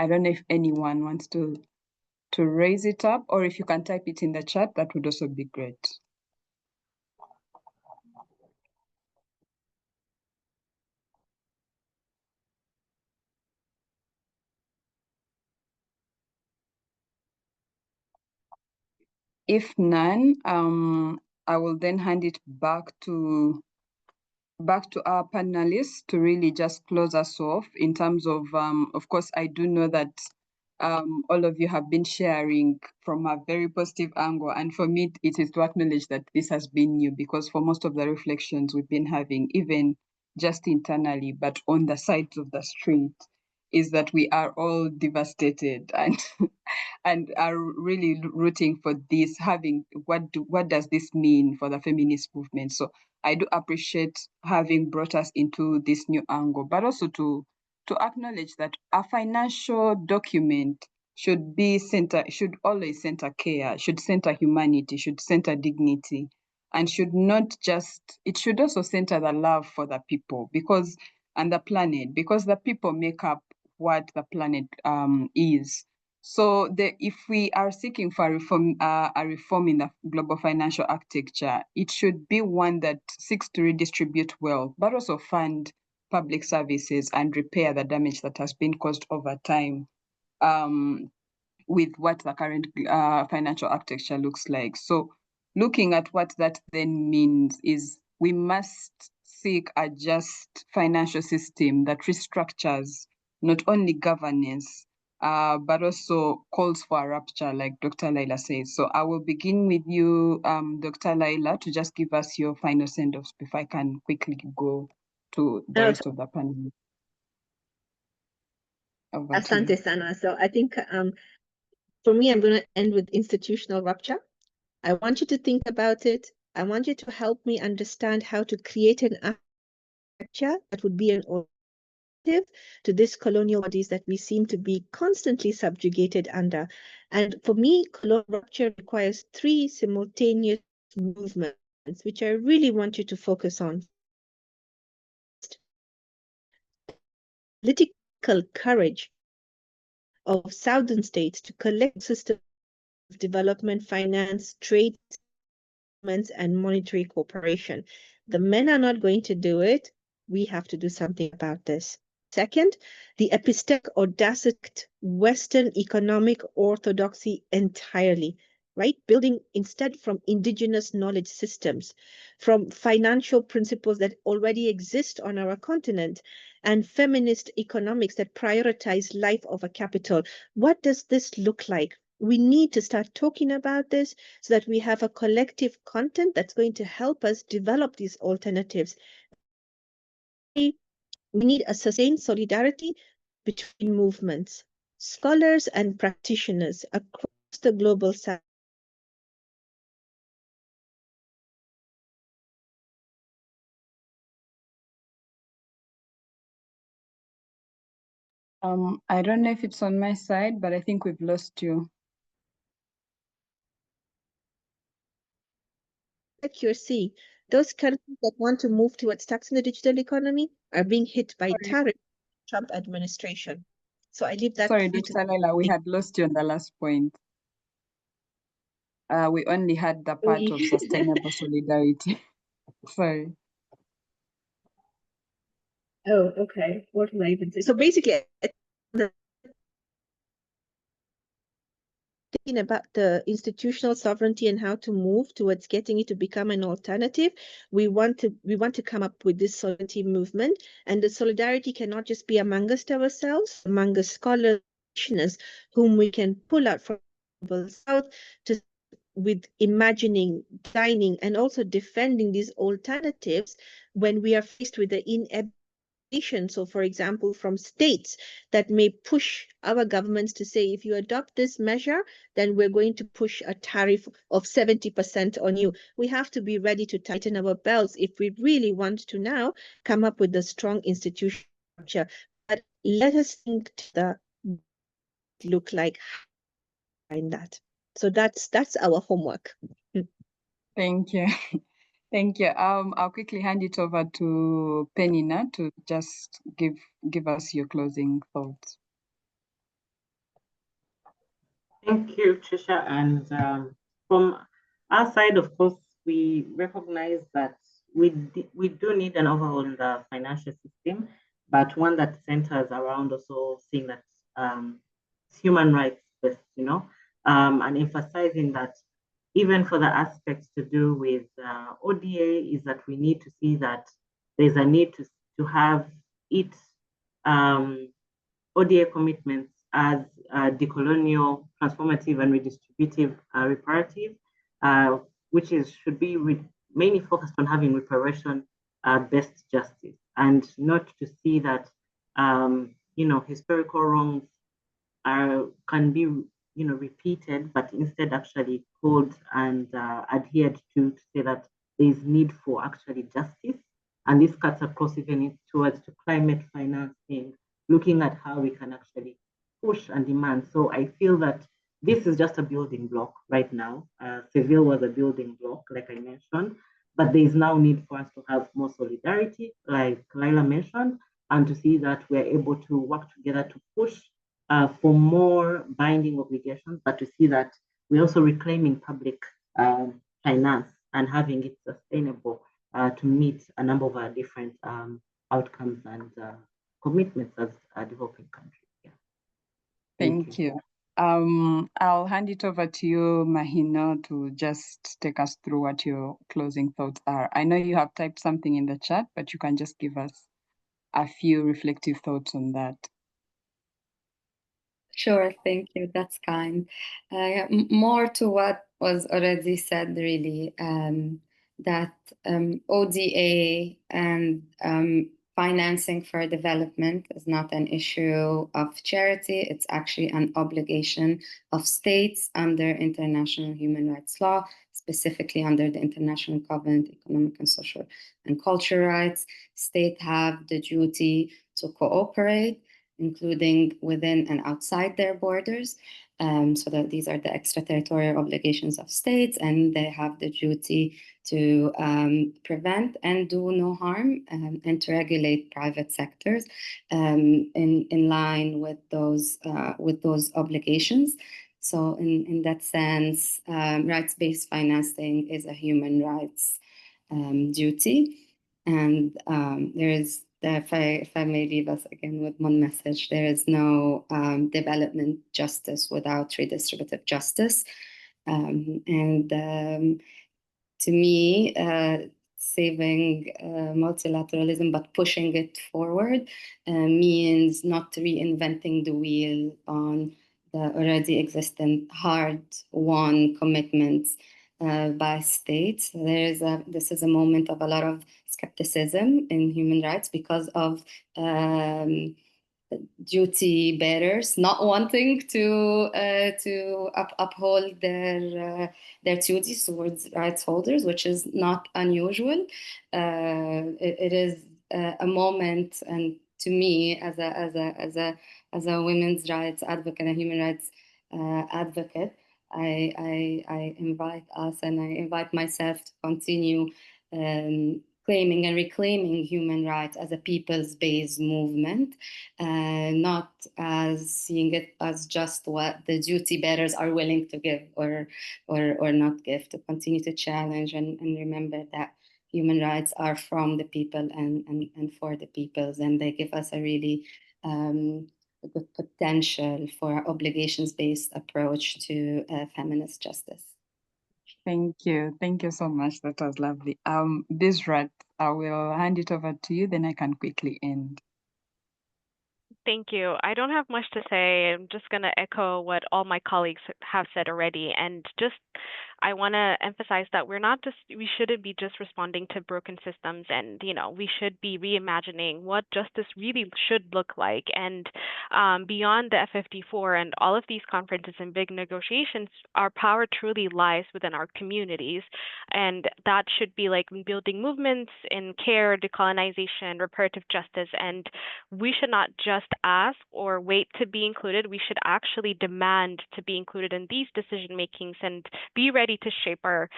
[SPEAKER 1] don't know if anyone wants to raise it up, or if you can type it in the chat, that would also be great. If none, I will then hand it back to our panelists to really just close us off in terms of course, I do know that all of you have been sharing from a very positive angle. And for me, it is to acknowledge that this has been new, because for most of the reflections we've been having, even just internally, but on the sides of the street, is that we are all devastated and and are really rooting for this, having what does this mean for the feminist movement. So I do appreciate having brought us into this new angle, but also to acknowledge that a financial document should always center care, should center humanity, should center dignity, and should not just, it should also center the love for the people and the planet, because the people make up what the planet is. So if we are seeking for a reform in the global financial architecture, it should be one that seeks to redistribute wealth, but also fund public services and repair the damage that has been caused over time with what the current financial architecture looks like. So looking at what that then means is we must seek a just financial system that restructures not only governance, but also calls for a rupture, like Dr. Lyla says. So I will begin with you, Dr. Lyla, to just give us your final send-offs before I can quickly go to the rest of the panel.
[SPEAKER 2] Asante sana. So I think for me, I'm going to end with institutional rupture. I want you to think about it. I want you to help me understand how to create an architecture that would be an to these colonial bodies that we seem to be constantly subjugated under. And for me, colonial rupture requires 3 simultaneous movements, which I really want you to focus on. Political courage of southern states to collect systems of development, finance, trade, and monetary cooperation. The men are not going to do it. We have to do something about this. Second, the epistemic audacity, Western economic orthodoxy entirely, right? Building instead from indigenous knowledge systems, from financial principles that already exist on our continent, and feminist economics that prioritize life over capital. What does this look like? We need to start talking about this so that we have a collective content that's going to help us develop these alternatives. We need a sustained solidarity between movements, scholars and practitioners across the global south.
[SPEAKER 1] I don't know if it's on my side, but I think we've lost you.
[SPEAKER 2] Like you're seeing, those countries that want to move towards taxing the digital economy are being hit by tariff Trump administration. So I leave that
[SPEAKER 1] Sorry,
[SPEAKER 2] for you to
[SPEAKER 1] Dessalegn, we had lost you on the last point. We only had the part of sustainable solidarity. Sorry.
[SPEAKER 2] Oh, okay. What will I even say? So basically, thinking about the institutional sovereignty and how to move towards getting it to become an alternative, we want to come up with this solidarity movement, and the solidarity cannot just be amongst ourselves, among us scholars, whom we can pull out from the south to with imagining, dining, and also defending these alternatives when we are faced with the inevitability. So, for example, from states that may push our governments to say, if you adopt this measure, then we're going to push a tariff of 70% on you. We have to be ready to tighten our belts if we really want to now come up with a strong institutional structure. But let us think the look like in that. So that's our homework.
[SPEAKER 1] Thank you. Thank you. I'll quickly hand it over to Peninnah to just give us your closing thoughts.
[SPEAKER 5] Thank you, Tricia. And from our side, of course, we recognize that we do need an overhaul in the financial system, but one that centers around also seeing that it's human rights first, and emphasizing that even for the aspects to do with ODA is that we need to see that there's a need to have it ODA commitments as decolonial, transformative, and redistributive reparative, which should be mainly focused on having reparation-based justice, and not to see that historical wrongs can be repeated, but instead actually called and adhered to say that there is need for actually justice, and this cuts across even towards to climate financing, looking at how we can actually push and demand. So I feel that this is just a building block right now. Seville was a building block, like I mentioned, but there is now need for us to have more solidarity, like Lyla mentioned, and to see that we're able to work together to push for more binding obligations, but to see that we're also reclaiming public finance and having it sustainable to meet a number of our different outcomes and commitments as a developing country. Yeah.
[SPEAKER 1] Thank you. I'll hand it over to you, Mahinour, to just take us through what your closing thoughts are. I know you have typed something in the chat, but you can just give us a few reflective thoughts on that.
[SPEAKER 3] Sure, thank you. That's kind. More to what was already said, really, that ODA and financing for development is not an issue of charity. It's actually an obligation of states under international human rights law, specifically under the International Covenant, Economic and Social and Cultural Rights. States have the duty to cooperate, including within and outside their borders. So that these are the extraterritorial obligations of states, and they have the duty to prevent and do no harm, and to regulate private sectors in line with those obligations. So in that sense, rights-based financing is a human rights duty. And there is, if I may leave us again with one message, there is no development justice without redistributive justice. To me, saving multilateralism but pushing it forward means not reinventing the wheel on the already existing hard-won commitments by states. This is a moment of a lot of skepticism in human rights because of duty bearers not wanting to uphold their duties towards rights holders, which is not unusual. It is a moment, and to me, as a women's rights advocate and human rights advocate, I invite us and I invite myself to continue claiming and reclaiming human rights as a peoples-based movement, not as seeing it as just what the duty bearers are willing to give or not give, to continue to challenge and remember that human rights are from the people and for the peoples, and they give us a really a good potential for obligations-based approach to feminist justice.
[SPEAKER 1] Thank you. Thank you so much. That was lovely. Bisrat, I will hand it over to you, then I can quickly end.
[SPEAKER 4] Thank you. I don't have much to say. I'm just going to echo what all my colleagues have said already. And just, I want to emphasize that we shouldn't be just responding to broken systems, and, we should be reimagining what justice really should look like. And beyond the FfD4 and all of these conferences and big negotiations, our power truly lies within our communities. And that should be like building movements in care, decolonization, reparative justice. And we should not just ask or wait to be included. We should actually demand to be included in these decision makings and be ready to shape our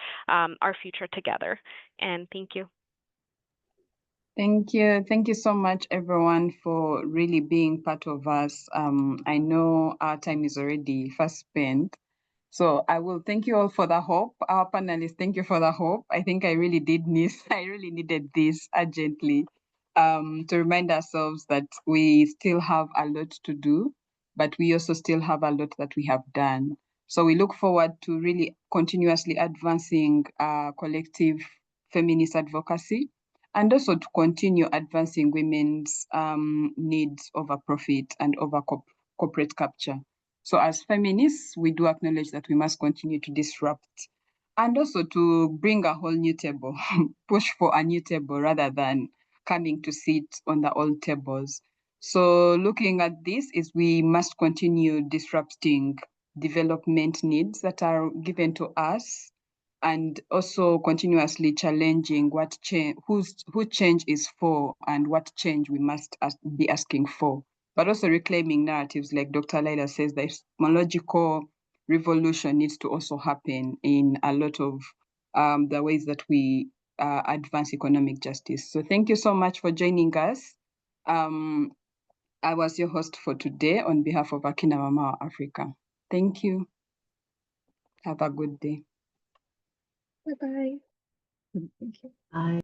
[SPEAKER 4] future together. And thank you.
[SPEAKER 1] Thank you. Thank you so much, everyone, for really being part of us. I know our time is already fast spent. So I will thank you all for the hope. Our panelists, thank you for the hope. I think I really needed this urgently, to remind ourselves that we still have a lot to do, but we also still have a lot that we have done. So we look forward to really continuously advancing collective feminist advocacy, and also to continue advancing women's needs over profit and over corporate capture. So as feminists, we do acknowledge that we must continue to disrupt and also to bring a whole new table, push for a new table rather than coming to sit on the old tables. So looking at this is we must continue disrupting development needs that are given to us, and also continuously challenging who change is for and what change we must be asking for, but also reclaiming narratives, like Dr. Lyla says, the epistemological revolution needs to also happen in a lot of the ways that we advance economic justice. So thank you so much for joining us. I was your host for today on behalf of Akina Mama Africa. Thank you. Have a good day.
[SPEAKER 2] Bye-bye. Thank you.
[SPEAKER 5] Bye.